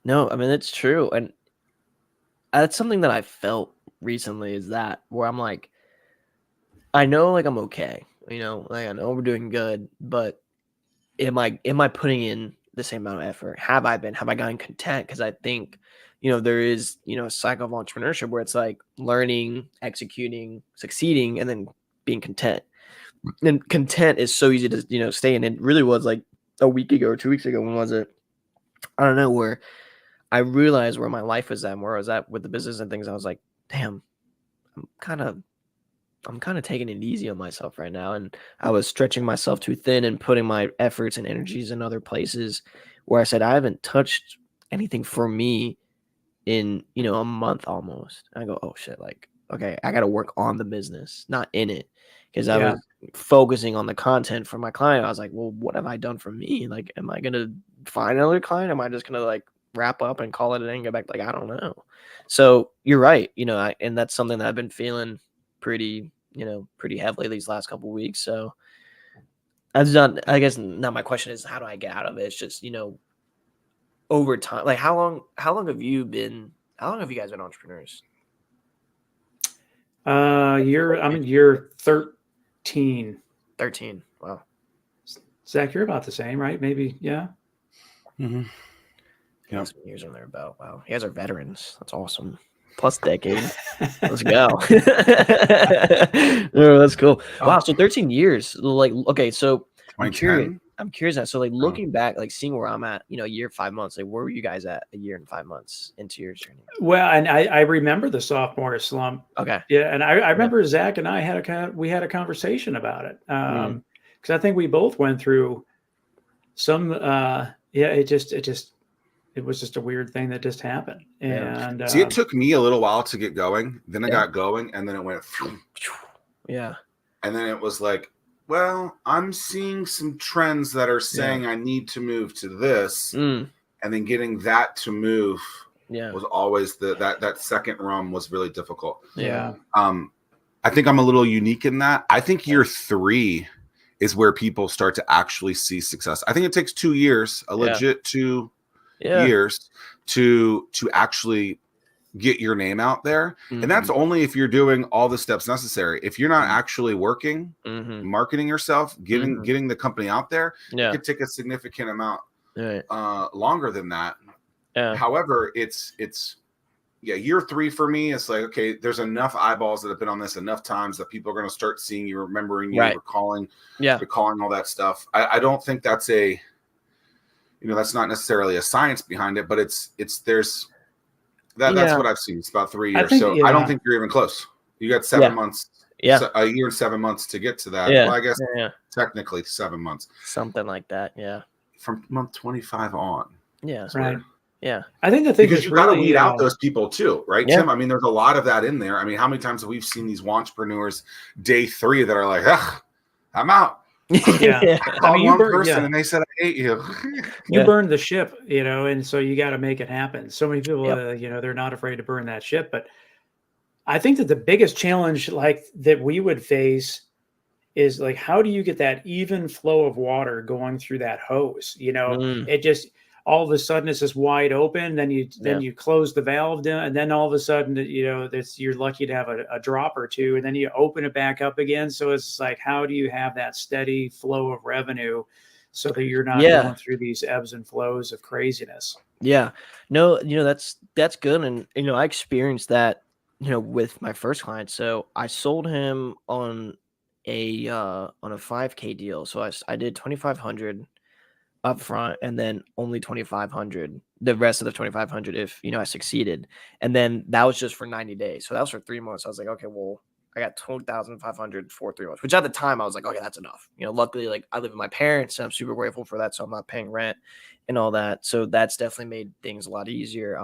No, I mean, it's true. And that's something that I felt recently is that where I'm like, I know like I'm okay, like I know we're doing good, but am I putting in the same amount of effort? Have I gotten content? Because I think, there is, a cycle of entrepreneurship where it's like learning, executing, succeeding, and then being content. And content is so easy to, stay in. It really was like a week ago or 2 weeks ago. When was it? I don't know, where I realized where my life was at, where I was at with the business and things. I was like, damn, I'm kind of taking it easy on myself right now. And I was stretching myself too thin and putting my efforts and energies in other places where I said, I haven't touched anything for me in, a month almost. And I go, oh shit. Like, okay, I got to work on the business, not in it. Because I was focusing on the content for my client. I was like, well, what have I done for me? Like, am I going to find another client? Am I just going to like wrap up and call it a day and get back? Like, I don't know. So you're right. And that's something that I've been feeling pretty heavily these last couple of weeks. So I guess now my question is, how do I get out of it? It's just, over time, like how long have you guys been entrepreneurs? I'm in year 13. 13. Wow. Zach, you're about the same, right? Maybe. Yeah. Mm-hmm. Yeah. Some years on there about. Wow. You guys are veterans. That's awesome. Plus decade. Let's go. Oh, that's cool. Wow. So 13 years. Like, okay. So I'm curious now. So like looking back, like seeing where I'm at, a year, 5 months, like where were you guys at a year and 5 months into your journey? Well, and I remember the sophomore slump. Okay. Yeah. And I remember Zach and I had a conversation about it. Cause I think we both went through some, it was just a weird thing that just happened. And see, it took me a little while to get going. Then I got going, and then it went. Yeah. And then it was like, Well, I'm seeing some trends that are saying I need to move to this, and then getting that to move was always that second rung was really difficult. Yeah. I think I'm a little unique in that. I think year 3 is where people start to actually see success. I think it takes 2 years, a legit 2 years to actually get your name out there. And that's only if you're doing all the steps necessary. If you're not actually working, marketing yourself, getting the company out there, it could take a significant amount longer than that. However, it's year 3 for me, it's like, okay, there's enough eyeballs that have been on this enough times that people are going to start seeing you, remembering you, recalling all that stuff. I don't think that's that's not necessarily a science behind it, but that's what I've seen. It's about 3 years. I don't think you're even close. You got 7 months, a year and 7 months to get to that. Well, I guess technically 7 months. Something like that. Yeah. From month 25 on. Yeah. Right. Yeah. I think the thing because is you really, got to weed out those people too, right, Tim? I mean, there's a lot of that in there. I mean, how many times have we seen these entrepreneurs day 3 that are like, ugh, I'm out. I mean, one person and they said, I hate you. You burned the ship, and so you got to make it happen. So many people, they're not afraid to burn that ship. But I think that the biggest challenge that we would face is how do you get that even flow of water going through that hose? It just, all of a sudden it's just wide open. Then you close the valve down, and then all of a sudden, you're lucky to have a drop or two, and then you open it back up again. So it's like, how do you have that steady flow of revenue so that you're not going through these ebbs and flows of craziness? Yeah, no, that's good. And, I experienced that, with my first client. So I sold him on a 5K deal. So I did 2,500 up front, and then only 2,500, the rest of the 2,500 if I succeeded. And then that was just for 90 days. So that was for 3 months. I was like, okay, well, I got 12,500 for 3 months, which at the time I was like, okay, that's enough. Luckily, I live with my parents, and I'm super grateful for that. So I'm not paying rent and all that. So that's definitely made things a lot easier.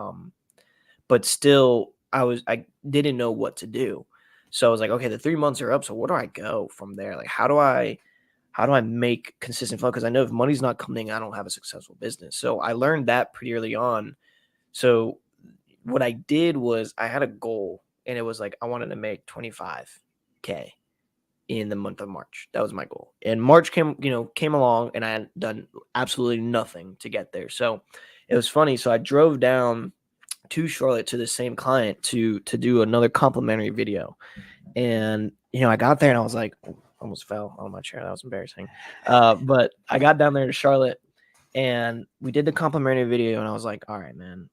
But still, I didn't know what to do. So I was like, okay, the 3 months are up. So where do I go from there? How do I make consistent flow? Because I know if money's not coming in, I don't have a successful business. So I learned that pretty early on. So what I did was I had a goal, and it was I wanted to make 25K in the month of March. That was my goal. And March came along, and I had done absolutely nothing to get there. So it was funny. So I drove down to Charlotte to the same client to do another complimentary video. And, I got there and I was like, almost fell on my chair. That was embarrassing. But I got down there to Charlotte, and we did the complimentary video, and I was like, all right, man,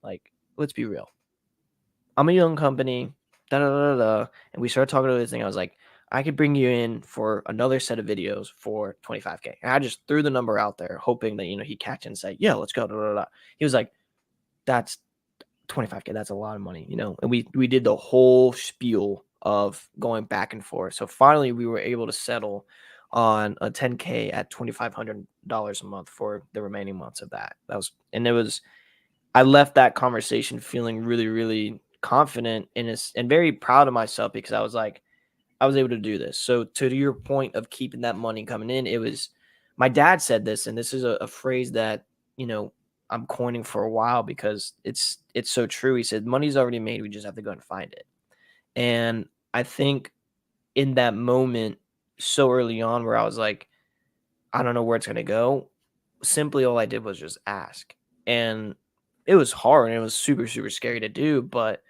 let's be real. I'm a young company, and we started talking about this thing. I was like, I could bring you in for another set of videos for 25K. And I just threw the number out there, hoping that, he'd catch it and say, yeah, let's go. He was like, that's 25K. That's a lot of money, and we did the whole spiel of going back and forth. So finally we were able to settle on a 10K at $2,500 a month for the remaining months of that. I left that conversation feeling really, really confident and very proud of myself, because I was like, I was able to do this. So to your point of keeping that money coming in, it was, my dad said this, and this is a phrase that, I'm coining for a while because it's so true. He said, money's already made. We just have to go and find it. And I think in that moment, so early on, where I was like, I don't know where it's going to go, simply all I did was just ask. And it was hard, and it was super, super scary to do, but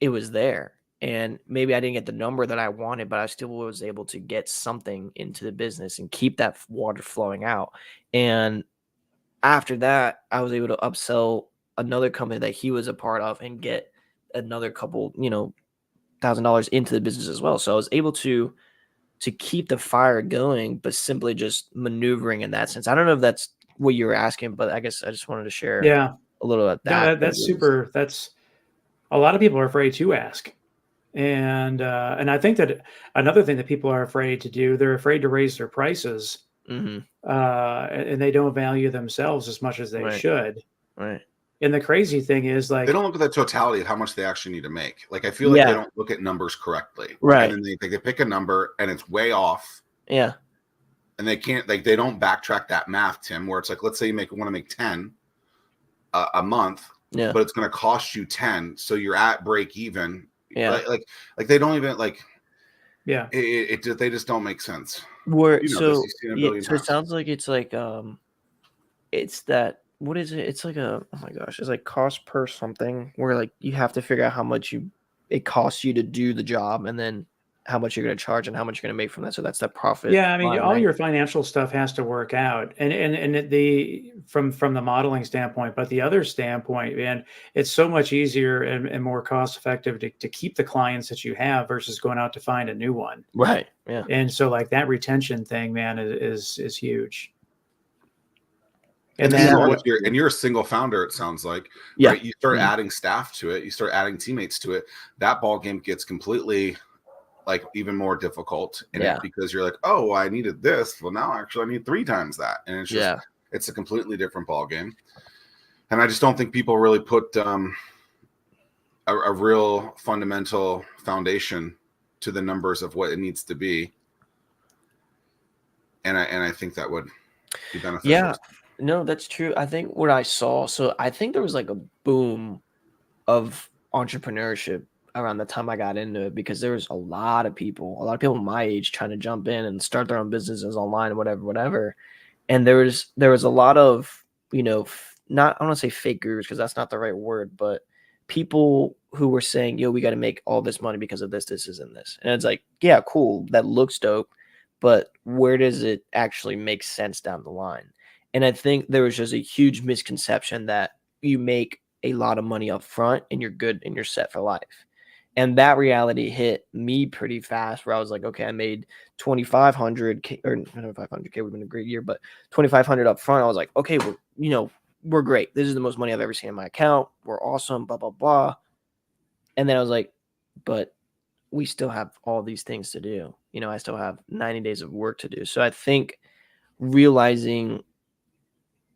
it was there. And maybe I didn't get the number that I wanted, but I still was able to get something into the business and keep that water flowing out. And after that, I was able to upsell another company that he was a part of and get another couple, $1,000 into the business as well. So I was able to keep the fire going, but simply just maneuvering in that sense. I don't know if that's what you were asking, but I guess I just wanted to share a little about that. No, that's super. That's, a lot of people are afraid to ask. And I think that another thing that people are afraid to do, they're afraid to raise their prices, and they don't value themselves as much as they should. Right. And the crazy thing is, they don't look at the totality of how much they actually need to make. I feel like they don't look at numbers correctly. Right. And then they pick a number and it's way off. Yeah. And they can't, like, they don't backtrack that math, Tim, where it's like, let's say you want to make 10 a month, Yeah. but it's going to cost you 10. So you're at break even. Yeah. Like they don't even like, Yeah. they just don't make sense. Where You know so this, you've seen a billion so it times. sounds like it's like it's that, what is it? It's like a, oh my gosh, it's like cost per something, where like you have to figure out how much it costs you to do the job, and then how much you're going to charge and how much you're going to make from that. So that's the profit. Yeah, I mean, line, all right? your financial stuff has to work out, and the from the modeling standpoint, but the other standpoint, man, it's so much easier and more cost effective to keep the clients that you have versus going out to find a new one. Right. Yeah. And so, like, that retention thing, man, is huge. And then then what, you're a single founder, it sounds like, Yeah. right? You start Mhm. adding staff to it, you start adding teammates to it. That ball game gets completely, like, even more difficult in it, because you're like, oh, well, I needed this. Well, now actually I need 3 times that. And it's just, it's a completely different ball game. And I just don't think people really put a real fundamental foundation to the numbers of what it needs to be. And I think that would be beneficial. Yeah, no, that's true. I think what I saw, so I think there was like a boom of entrepreneurship around the time I got into it, because there was a lot of people my age trying to jump in and start their own businesses online and whatever. And there was a lot of, not, I don't want to say fake gurus, because that's not the right word, but people who were saying, yo, we got to make all this money because of this, and this. And it's like, yeah, cool. That looks dope. But where does it actually make sense down the line? And I think there was just a huge misconception that you make a lot of money up front and you're good and you're set for life. And that reality hit me pretty fast, where I was like, okay, I made 2,500K, or 500K would have been a great year, but 2,500 up front. I was like, okay, we're great. This is the most money I've ever seen in my account. We're awesome, blah, blah, blah. And then I was like, but we still have all these things to do. I still have 90 days of work to do. So I think realizing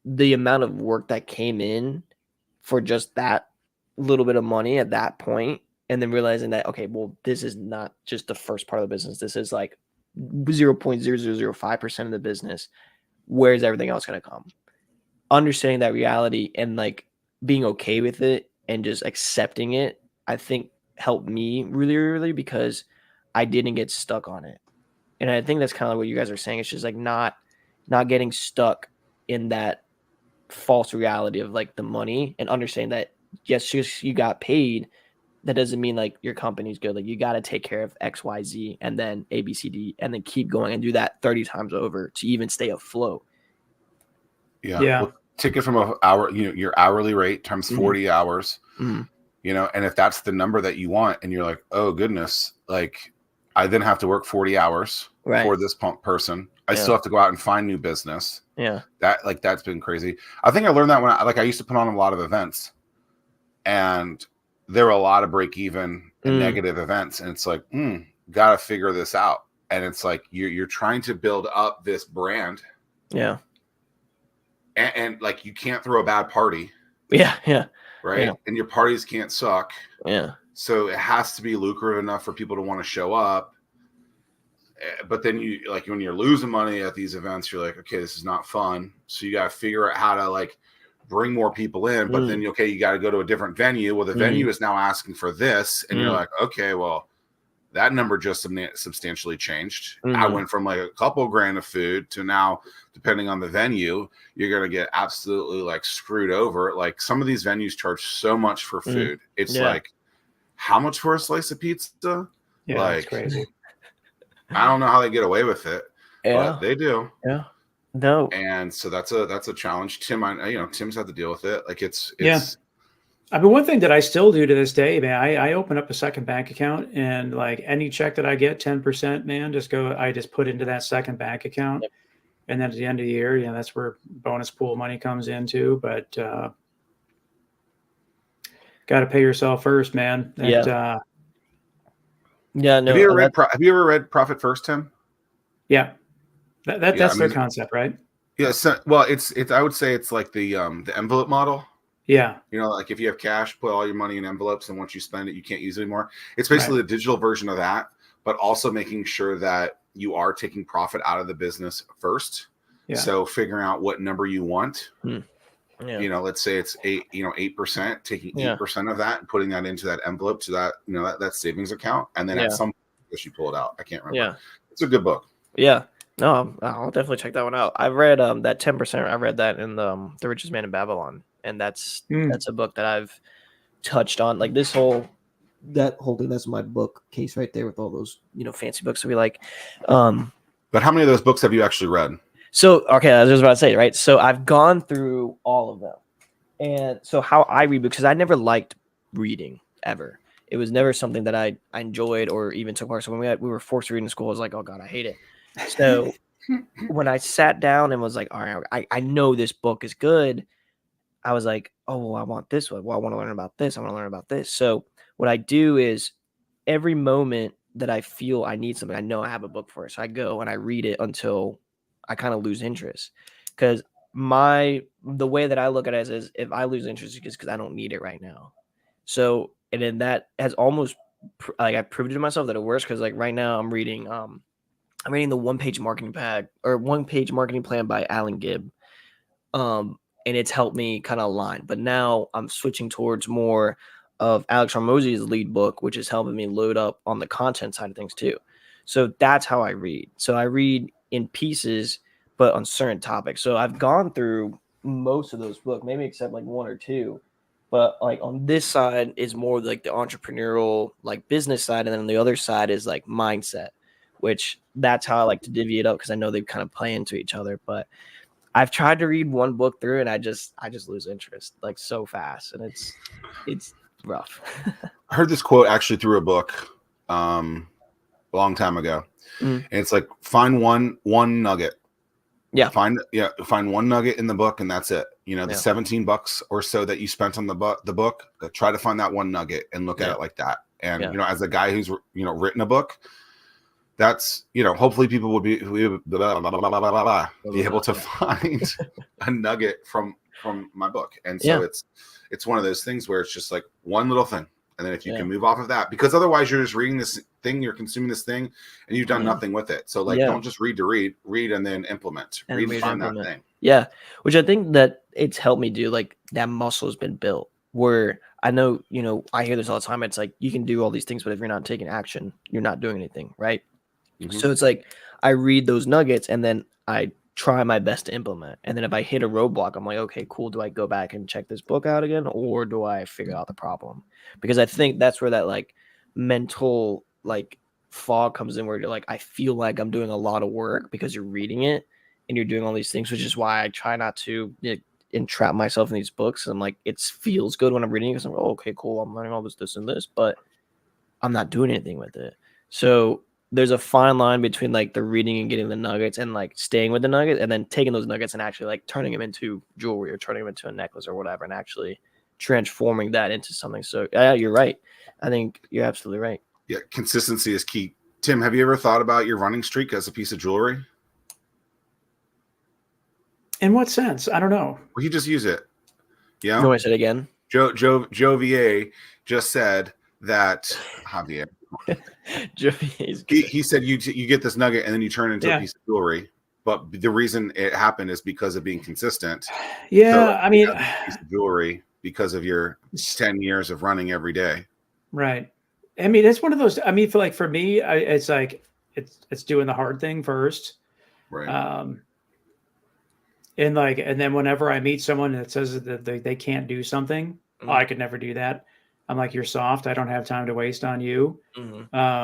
the amount of work that came in for just that little bit of money at that point, and then realizing that, okay, well, this is not just the first part of the business. This is like 0.0005% of the business. Where's everything else going to come? Understanding that reality and like being okay with it and just accepting it, I think helped me really, really, because I didn't get stuck on it. And I think that's kind of what you guys are saying. It's just like not getting stuck in that false reality of like the money, and understanding that, yes, you got paid. That doesn't mean like your company's good. Like, you got to take care of X, Y, Z, and then A, B, C, D, and then keep going and do that 30 times over to even stay afloat. Yeah. Well, take it from an hour, your hourly rate times 40 hours, and if that's the number that you want, and you're like, oh goodness, like, I then have to work 40 hours for this person. I still have to go out and find new business. Yeah. That's been crazy. I think I learned that when I used to put on a lot of events, and there were a lot of break even and negative events. And it's like, got to figure this out. And it's like, you're trying to build up this brand. Yeah. And like, you can't throw a bad party. Yeah. Yeah. Right. Yeah. And your parties can't suck. Yeah. So it has to be lucrative enough for people to want to show up. But then when you're losing money at these events, you're like, okay, this is not fun. So you got to figure out how to like bring more people in. But then, okay, you got to go to a different venue. Well, the venue is now asking for this. And you're like, okay, well, that number just substantially changed. I went from like a couple grand of food to now, depending on the venue, you're going to get absolutely like screwed over. Like, some of these venues charge so much for food. It's like, how much for a slice of pizza? Yeah, like, that's crazy. I don't know how they get away with it, but they do. Yeah. No. And so that's a challenge. Tim's had to deal with it. Like, it's I mean, one thing that I still do to this day, man, I open up a second bank account, and like any check that I get, 10%, man, I just put into that second bank account. Yep. And then at the end of the year, that's where bonus pool money comes into. But got to pay yourself first, man. No. Have you ever read Profit First, Tim? Yeah. That's their concept, right? Yeah. So, well, it's I would say it's like the envelope model. Yeah. Like, if you have cash, put all your money in envelopes, and once you spend it, you can't use it anymore. It's basically the digital version of that, but also making sure that you are taking profit out of the business first. Yeah. So figuring out what number you want. Yeah. You know, let's say it's 8%, taking Yeah. 8% of that and putting that into that envelope to that, you know, that savings account. And then at some point you pull it out. I can't remember. Yeah. It's a good book. Yeah. No, I'll definitely check that one out. I've read that 10%. I read that in the Richest Man in Babylon. And that's a book that I've touched on. Like that whole thing, that's my book case right there with all those, you know, fancy books that we like. But how many of those books have you actually read? So, okay, I was just about to say, right? So I've gone through all of them. And so how I read books, because I never liked reading ever. It was never something that I enjoyed or even took part. So when we were forced to read in school, I was like, oh God, I hate it. So when I sat down and was like, all right, I know this book is good. I was like, oh, well, I want this one. Well, I want to learn about this. I want to learn about this. So what I do is every moment that I feel I need something, I know I have a book for it. So I go and I read it until I kind of lose interest. Because the way that I look at it is if I lose interest, it's because I don't need it right now. So, and then that has almost like I proved it to myself that it works. Because like right now I'm reading the one-page marketing plan by Alan Gibb. And it's helped me kind of align. But now I'm switching towards more of Alex Hormozy's lead book, which is helping me load up on the content side of things too. So that's how I read. So I read in pieces, but on certain topics. So I've gone through most of those books, maybe except like one or two. But like on this side is more like the entrepreneurial, like business side. And then on the other side is like mindset, which that's how I like to divvy it up because I know they kind of play into each other. But I've tried to read one book through and I just lose interest like so fast. And it's rough. I heard this quote actually through a book a long time ago. And it's like find one nugget. Yeah. Find one nugget in the book and that's it. You know, the $17 or so that you spent on the book, try to find that one nugget and look at it like that. And you know, as a guy who's written a book, that's, you know, hopefully people would be able to find a nugget from my book. And so it's one of those things where it's just like one little thing. And then if you can move off of that, because otherwise you're just reading this thing, you're consuming this thing and you've done nothing with it. So like, don't just read to read and then implement, read and find that thing. Yeah. Which I think that it's helped me do, like that muscle has been built where I know, you know, I hear this all the time. It's like, you can do all these things, but if you're not taking action, you're not doing anything. Right. So it's like, I read those nuggets and then I try my best to implement. And then if I hit a roadblock, I'm like, okay, cool. Do I go back and check this book out again? Or do I figure out the problem? Because I think that's where that like mental like fog comes in where you're like, I feel like I'm doing a lot of work because you're reading it and you're doing all these things, which is why I try not to entrap myself in these books. I'm like, it feels good when I'm reading it because I'm like, oh, okay, cool. I'm learning all this, and this, but I'm not doing anything with it. So there's a fine line between like the reading and getting the nuggets and like staying with the nuggets and then taking those nuggets and actually like turning them into jewelry or turning them into a necklace or whatever and actually transforming that into something. So yeah, you're right. I think you're absolutely right. Yeah, consistency is key. Tim, have you ever thought about your running streak as a piece of jewelry? In what sense? I don't know. Well, you just use it. Yeah. You want to say it again? Javier just said that Javier. He said you get this nugget and then you turn it into a piece of jewelry. But the reason it happened is because of being consistent. Yeah, so I mean, piece of jewelry because of your 10 years of running every day. Right. I mean, it's one of those. I mean, for me, it's like it's doing the hard thing first. Right. And then whenever I meet someone that says that they can't do something, oh, I could never do that. I'm like, you're soft. I don't have time to waste on you. Well,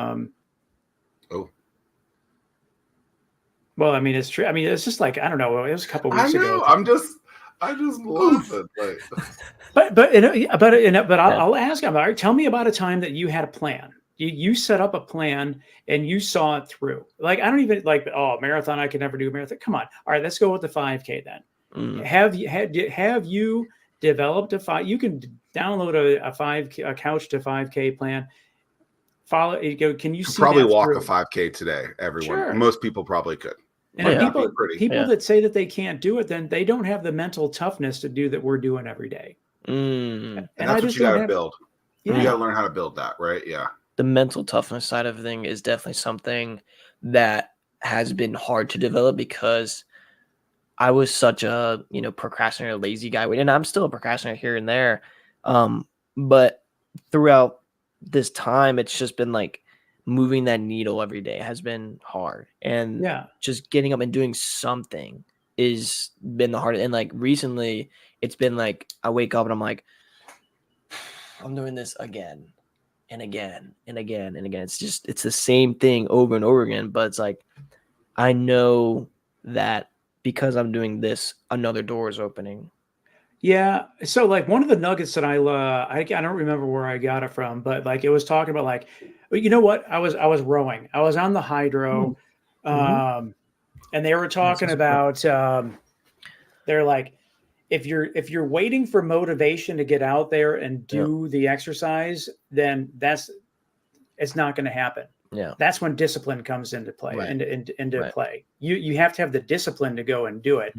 I mean, it's true. I mean, it's just like, I don't know. It was a couple weeks ago. I just love it. Like. But I'll ask him. All right, tell me about a time that you had a plan. You set up a plan and you saw it through. Like, I don't even like, oh, marathon. I could never do a marathon. Come on. All right, let's go with the 5K then. Have you developed a 5? You can download a couch to 5K plan. Follow. Can you see probably that walk through? a 5K today? Everyone, Sure. Most people probably could. And people that say that they can't do it, then they don't have the mental toughness to do that we're doing every day. And that's what you got to build. Yeah. You got to learn how to build that, right? Yeah. The mental toughness side of the thing is definitely something that has been hard to develop because I was such a, procrastinator, lazy guy. And I'm still a procrastinator here and there. But throughout this time, it's just been like moving that needle every day has been hard. And just getting up and doing something is been the hardest. And like recently, it's been like I wake up and I'm like, I'm doing this again and again and again and again. It's the same thing over and over again. But it's like, I know that because I'm doing this, another door is opening. Yeah. So like one of the nuggets that I don't remember where I got it from, but like it was talking about like, you know what? I was rowing. I was on the hydro, and they were talking about they're like, if you're waiting for motivation to get out there and do the exercise, then it's not going to happen. Yeah, that's when discipline comes into play. Into play. You have to have the discipline to go and do it.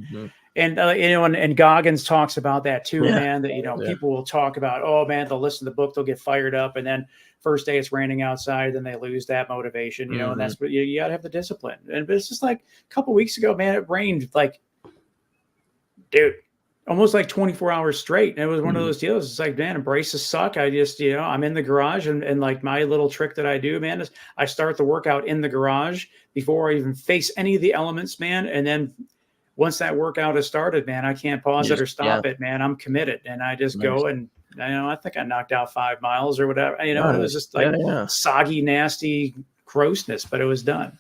And and Goggins talks about that too, man. That people will talk about, oh man, they'll listen to the book, they'll get fired up, and then first day it's raining outside, then they lose that motivation. And that's what you got to have the discipline. But it's just like a couple weeks ago, man, it rained like, dude, almost like 24 hours straight. And it was one of those deals. It's like, man, embraces suck. I just, I'm in the garage and like my little trick that I do, man, is I start the workout in the garage before I even face any of the elements, man. And then once that workout has started, man, I can't pause it or stop it, man. I'm committed. And I just go and, I think I knocked out 5 miles or whatever. It was just like soggy, nasty grossness, but it was done.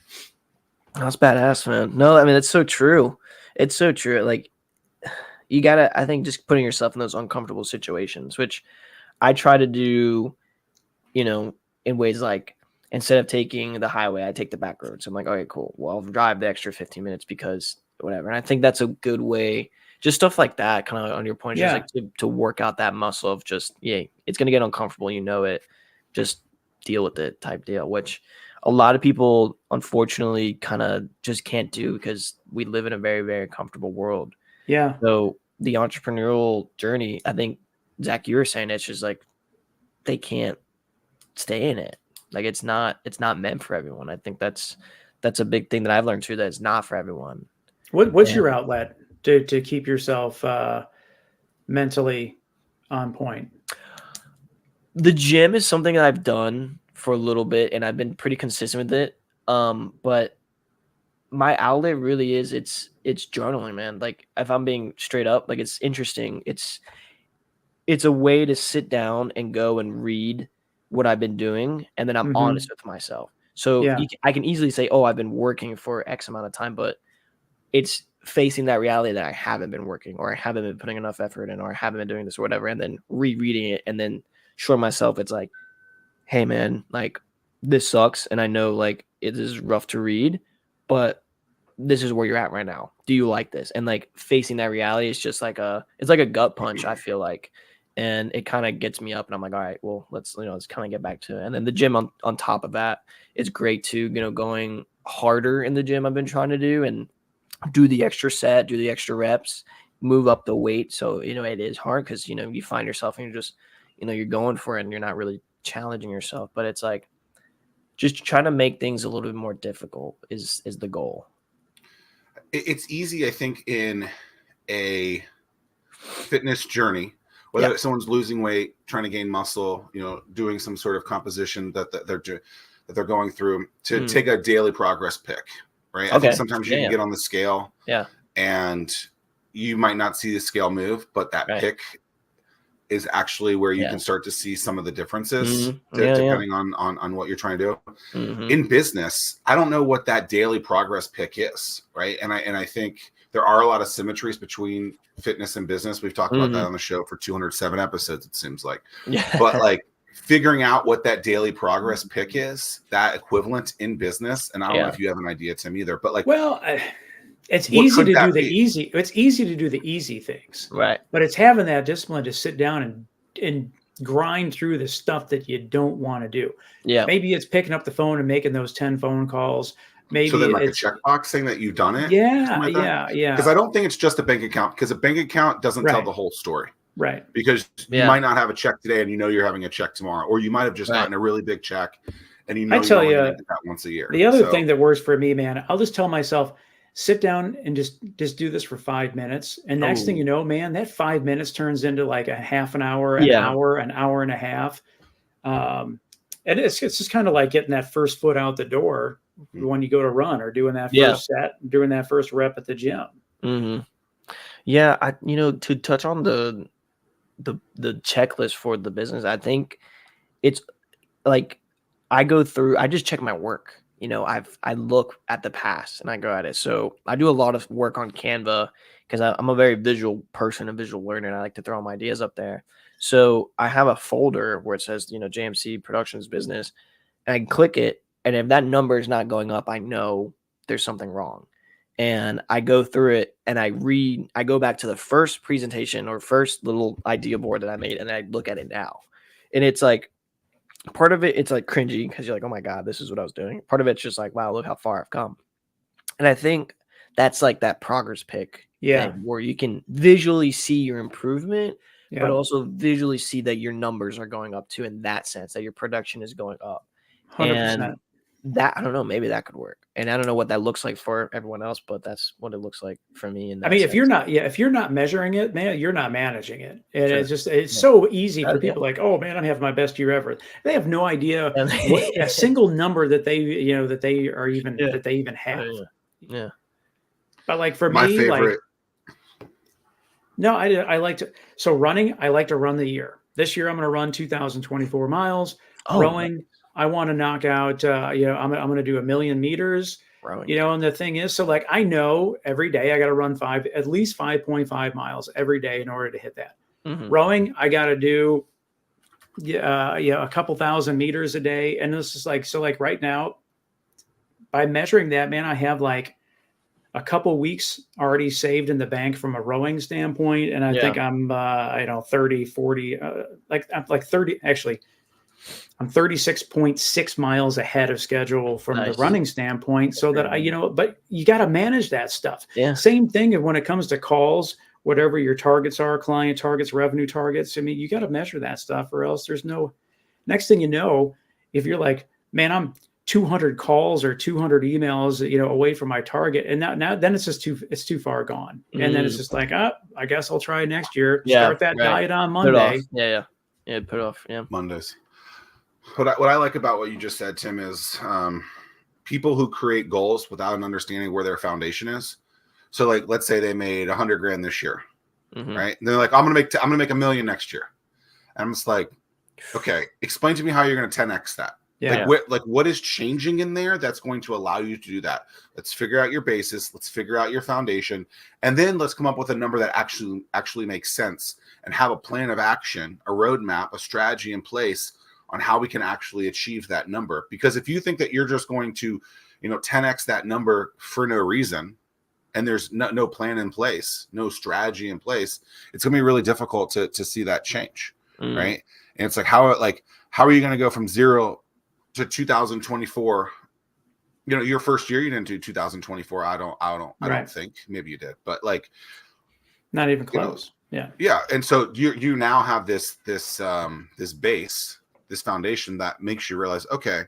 That's badass, man. No, I mean, it's so true. It's so true. Like, you gotta, I think, just putting yourself in those uncomfortable situations, which I try to do, in ways like instead of taking the highway, I take the back road. So I'm like, okay, cool. Well, I'll drive the extra 15 minutes because whatever. And I think that's a good way, just stuff like that, kind of on your point, just like to work out that muscle of just, it's going to get uncomfortable. It, just deal with it type deal, which a lot of people, unfortunately, kind of just can't do because we live in a very, very comfortable world. Yeah. So the entrepreneurial journey, I think, Zach, you were saying it's just like they can't stay in it. Like it's not meant for everyone. I think that's a big thing that I've learned too, that it's not for everyone. What's your outlet to keep yourself mentally on point? The gym is something that I've done for a little bit and I've been pretty consistent with it. But my outlet really is it's journaling, man. Like if I'm being straight up, like it's interesting. It's a way to sit down and go and read what I've been doing. And then I'm honest with myself. So I can easily say, oh, I've been working for X amount of time, but it's facing that reality that I haven't been working or I haven't been putting enough effort in or I haven't been doing this or whatever. And then rereading it and then showing myself, it's like, hey man, like this sucks. And I know like it is rough to read, but this is where you're at right now. Do you like this? And like facing that reality is just like it's like a gut punch, I feel like. And it kind of gets me up and I'm like, all right, well, let's kind of get back to it. And then the gym on top of that is great too, going harder in the gym I've been trying to do and do the extra set, do the extra reps, move up the weight. So, it is hard because, you find yourself and you're just, you're going for it and you're not really challenging yourself, but it's like just trying to make things a little bit more difficult is the goal. It's easy, I think, in a fitness journey, whether someone's losing weight, trying to gain muscle, doing some sort of composition that they're going through, to take a daily progress pick, right? I think sometimes you can get on the scale, and you might not see the scale move, but that pick is actually where you can start to see some of the differences depending on what you're trying to do. In business, I don't know what that daily progress pick is, right? And I think there are a lot of symmetries between fitness and business. We've talked about that on the show for 207 episodes, it seems like. But like figuring out what that daily progress pick is, that equivalent in business, and I don't know if you have an idea, Tim, either, but like, it's easy to do the easy. It's easy to do the easy things, right? But it's having that discipline to sit down and grind through the stuff that you don't want to do. Yeah, maybe it's picking up the phone and making those 10 phone calls. Maybe so then like a checkbox saying that you've done it. Yeah. Because I don't think it's just a bank account, because a bank account doesn't tell the whole story. Right. Because you might not have a check today and you're having a check tomorrow, or you might have just gotten a really big check and you I know tell you're only going you, to get that once a year. the other So thing that works for me, man, I'll just tell myself, sit down and just do this for 5 minutes. And next thing Oh, you know, man, that 5 minutes turns into like a half an hour, yeah. an hour and a half. And it's just kind of like getting that first foot out the door when you go to run, or doing that Yeah. first set, doing that first rep at the gym. Mm-hmm. Yeah, to touch on the checklist for the business, I think it's like I just check my work. I look at the past and I go at it. So I do a lot of work on Canva because I'm a very visual person, a visual learner, and I like to throw my ideas up there. So I have a folder where it says, JMC Productions Business, and I can click it. And if that number is not going up, I know there's something wrong. And I go through it and I go back to the first presentation or first little idea board that I made, and I look at it now. And it's like, part of it, it's like cringy because you're like, oh my God, this is what I was doing. Part of it's just like, wow, look how far I've come. And I think that's like that progress pick thing where you can visually see your improvement, but also visually see that your numbers are going up too, in that sense, that your production is going up. 100%. And that, I don't know, maybe that could work. And I don't know what that looks like for everyone else, but that's what it looks like for me. In that if sense. if you're not measuring it, man, you're not managing it. And Sure. it's so easy for people like, oh man, I'm having my best year ever. They have no idea what a single number that they, that they are even, that they even have. Yeah. But like for my me, favorite. No, I like to. So running, I like to run the year. This year, I'm going to run 2,024 miles. Rowing, I want to knock out. I'm going to do 1,000,000 meters. Rowing. And the thing is, so like I know every day I got to run at least 5.5 miles every day in order to hit that. Mm-hmm. Rowing, I got to do, a couple thousand meters a day, and this is like so. Like right now, by measuring that, man, I have like a couple weeks already saved in the bank from a rowing standpoint. And I think I'm, 30, 40, I'm like 30, actually, I'm 36.6 miles ahead of schedule from the running standpoint. So that but you got to manage that stuff. Yeah. Same thing when it comes to calls, whatever your targets are, client targets, revenue targets. I mean, you got to measure that stuff, or else there's no, next thing you know, if you're like, man, I'm 200 calls or 200 emails, away from my target. And now then it's just it's too far gone. And then it's just like, I guess I'll try next year. Start that diet on Monday. Yeah. Put it off. Yeah. Mondays. What I like about what you just said, Tim, is people who create goals without an understanding where their foundation is. So like, let's say they made 100 grand this year, right? And they're like, I'm going to make 1,000,000 next year. And I'm just like, okay, explain to me how you're going to 10X that. Yeah. What is changing in there that's going to allow you to do that? Let's figure out your basis. Let's figure out your foundation, and then let's come up with a number that actually makes sense, and have a plan of action, a roadmap, a strategy in place on how we can actually achieve that number. Because if you think that you're just going to, 10X that number for no reason, and there's no plan in place, no strategy in place, it's going to be really difficult to see that change, right? And it's like how are you going to go from 0 to 2024? Your first year you didn't do 2024. I don't think. Maybe you did, but like not even close. Yeah. And so you now have this base, this foundation that makes you realize, okay,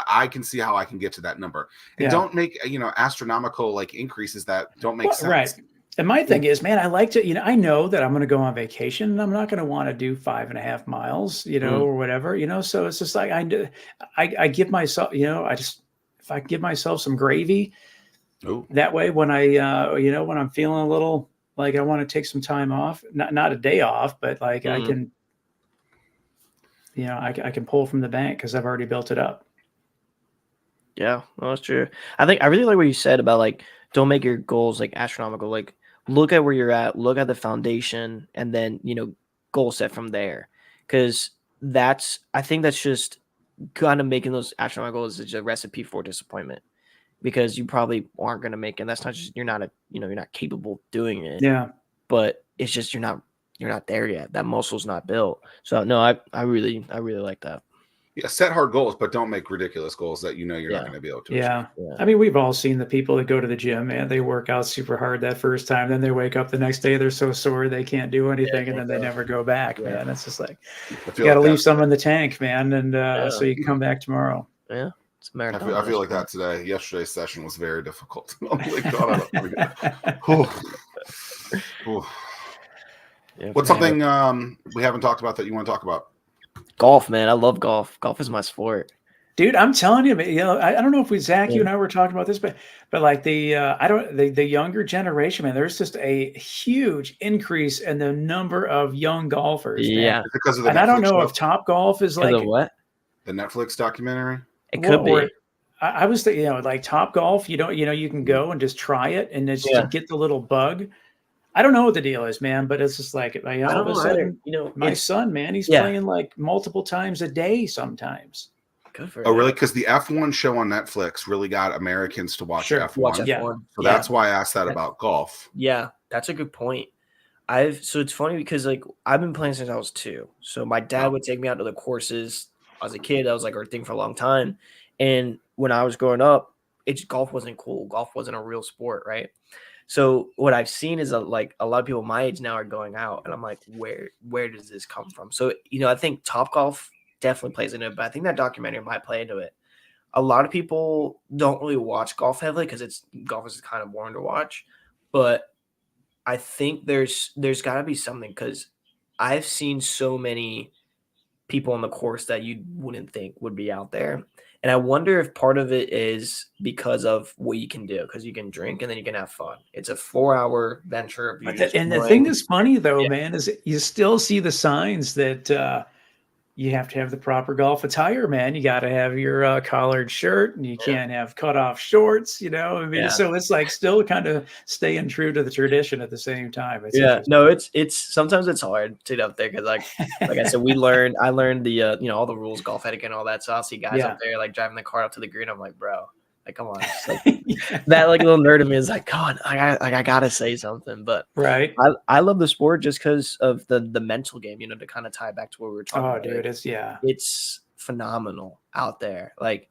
I can see how I can get to that number, and don't make astronomical like increases that don't make sense. Right. And my thing is, man, I like to, I know that I'm going to go on vacation and I'm not going to want to do 5.5 miles, or whatever, so it's just like, I give myself, if I give myself some gravy, that way, when when I'm feeling a little like I want to take some time off, not a day off, but like I can, I can pull from the bank because I've already built it up. Yeah, well, that's true. I really like what you said about like, don't make your goals like astronomical, like, look at where you're at, look at the foundation, and then, goal set from there. Because I think that's just kind of making those astronomical goals is a recipe for disappointment, because you probably aren't going to make it. And that's not just, you're not capable of doing it. Yeah. But it's just, you're not there yet. That muscle's not built. So no, I really like that. Yeah, set hard goals, but don't make ridiculous goals that you're not going to be able to achieve. Yeah. Yeah. I mean, we've all seen the people that go to the gym, man. They work out super hard that first time. Then they wake up the next day, they're so sore they can't do anything. And then they never go back, man. It's just like, I you feel got to like leave that some today. in the tank, man. And so you can come back tomorrow. Yeah. It's a I marathon. feel like that today. Yesterday's session was very difficult. Oh my God. Yeah, What's something we haven't talked about that you want to talk about? Golf, man. I love golf. Golf is my sport. Dude, I'm telling you, I don't know if Zach, you and I were talking about this, but like the younger generation, man, there's just a huge increase in the number of young golfers. Yeah. Man. Is it because of the And Netflix I don't know show? if Top Golf is Because like of what? The Netflix documentary? It could be. I was thinking, like Top Golf, you can go and just try it and just to get the little bug. I don't know what the deal is, man, but it's just like all of a sudden, my son, man, he's playing like multiple times a day sometimes. Good for Oh, really? Because the F1 show on Netflix really got Americans to watch F1. Watch F1. Yeah. So that's why I asked that about golf. Yeah, that's a good point. So it's funny because like I've been playing since I was 2. So my dad would take me out to the courses as a kid. That was like our thing for a long time. And when I was growing up, golf wasn't cool. Golf wasn't a real sport, right? So what I've seen is like a lot of people my age now are going out, and I'm like, where does this come from? So I think Top Golf definitely plays into it, but I think that documentary might play into it. A lot of people don't really watch golf heavily because golf is kind of boring to watch, but I think there's got to be something because I've seen so many people on the course that you wouldn't think would be out there. And I wonder if part of it is because of what you can do, because you can drink and then you can have fun. It's a 4-hour venture. And the thing that's funny, though, man, is you still see the signs that you have to have the proper golf attire, man. You got to have your collared shirt, and you can't have cut-off shorts, I mean, so it's like still kind of staying true to the tradition at the same time. It's sometimes it's hard to get up there because like I said, I learned the all the rules, golf etiquette and all that. So I'll see guys up there like driving the car up to the green. I'm like, bro, like come on. That like little nerd of me is like, God, I gotta say something. But right. I love the sport just because of the mental game, to kind of tie back to what we were talking about. Oh, dude, it's phenomenal out there. Like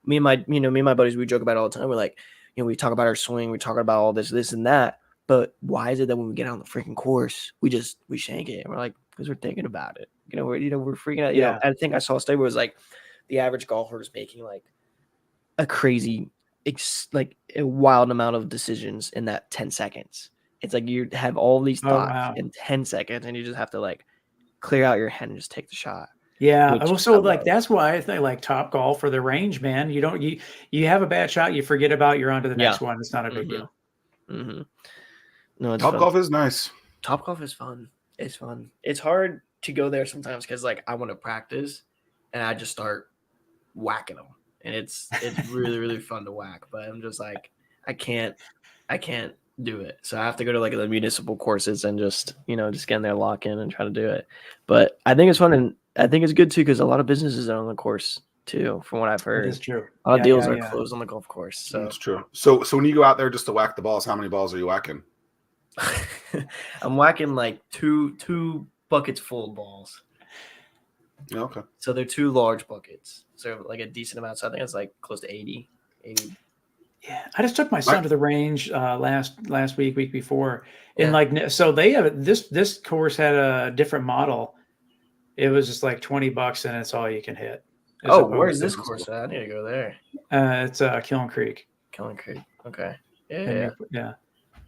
me and my buddies, we joke about it all the time. We're like, we talk about our swing, we talk about all this and that. But why is it that when we get on the freaking course, we shank it? And we're like, because we're thinking about it. We're freaking out. I think I saw a study where it was like the average golfer is making like a crazy, like a wild amount of decisions in that 10 seconds. It's like you have all these thoughts in 10 seconds and you just have to like clear out your head and just take the shot. Yeah. Also, like that's why I think like Top Golf or the range, man. You have a bad shot, you forget about, you're on to the next one. It's not a big deal. Mm-hmm. No, Top Golf is nice. Top Golf is fun. It's fun. It's hard to go there sometimes because like I want to practice and I just start whacking them. And it's really, really fun to whack. But I'm just like, I can't do it. So I have to go to like the municipal courses and just get in there, lock in and try to do it. But I think it's fun. And I think it's good too, because a lot of businesses are on the course too, from what I've heard. It's true. A lot of deals are closed on the golf course. So that's true. So when you go out there just to whack the balls, how many balls are you whacking? I'm whacking like two buckets full of balls. Yeah, okay. So they're 2 large buckets. So like a decent amount. So I think it's like close to 80. Yeah, I just took my son to the range last week before, and like so they have this course had a different model. It was just like $20 and it's all you can hit. Oh, where's this course at? I need to go there. It's Kiln Creek. Kiln Creek. Okay. Yeah.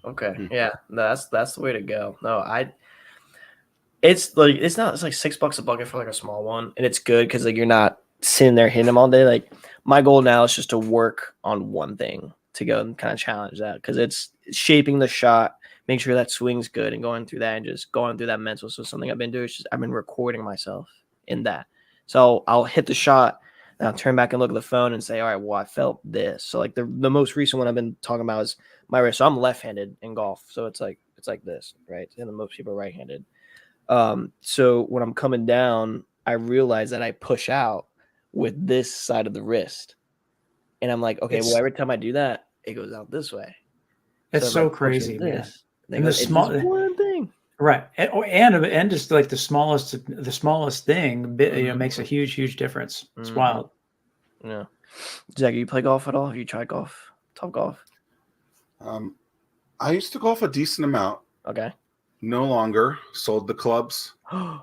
Okay. Yeah. That's the way to go. No, it's like it's like $6 a bucket for like a small one, and it's good because like you're not sitting there hitting them all day. Like my goal now is just to work on one thing to go and kind of challenge that, because it's shaping the shot, make sure that swing's good, and going through that and just going through that mental. So something I've been doing is just I've been recording myself in that. So I'll hit the shot, and I'll turn back and look at the phone and say, all right, well, I felt this. So like the most recent one I've been talking about is my wrist. So I'm left-handed in golf, so it's like this, right? And most people are right-handed. So when I'm coming down, I realize that I push out with this side of the wrist, and I'm like, okay, well, every time I do that, it goes out this way. It's so crazy, man. And the small one thing. Right. And just like the smallest thing, makes a huge difference. It's wild. Yeah. Zach, you play golf at all? Have you tried golf? Top golf? I used to golf a decent amount. Okay. No longer. Sold the clubs. I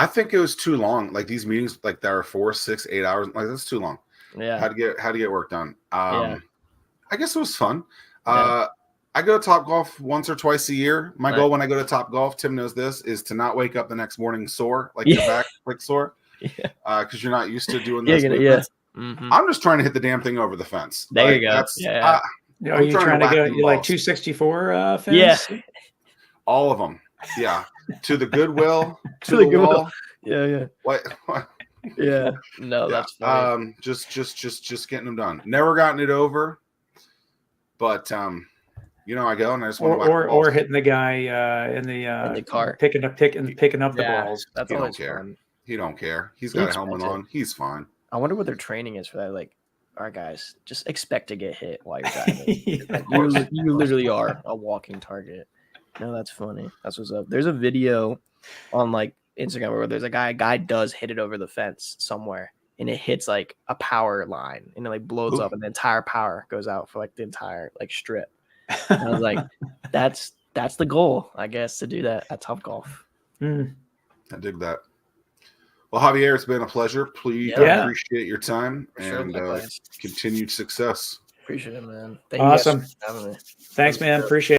think it was too long. Like these meetings, like that are 4, 6, 8 hours. Like that's too long. Yeah. How to get work done. I guess it was fun. Yeah. I go to Top Golf once or twice a year. My goal when I go to Top Golf, Tim knows this, is to not wake up the next morning sore, like your back like sore. Yeah. Because you're not used to doing those movements. Yeah. Mm-hmm. I'm just trying to hit the damn thing over the fence. There like, you go. That's, Are you trying to go? You like 264 fans? Yeah. All of them. Yeah. To the Goodwill. to the wall. Yeah. What? Yeah. No, that's funny. Just getting them done. Never gotten it over. But I go and I just want to or hitting the guy in the car, picking up the balls. That's he always don't care. fun. He don't care. He's got a helmet on. He's fine. I wonder what their training is for that. Like, all right, guys, just expect to get hit while you're driving. Like, you literally are a walking target. No, that's funny. That's what's up. There's a video on like Instagram where there's a guy does hit it over the fence somewhere, and it hits like a power line, and it like blows up, and the entire power goes out for like the entire like strip. And I was like, that's the goal, I guess, to do that at Top Golf. I dig that. Well, Javier, it's been a pleasure. Please appreciate your time and continued success. Appreciate it, man. Awesome. Thanks, man. Appreciate it.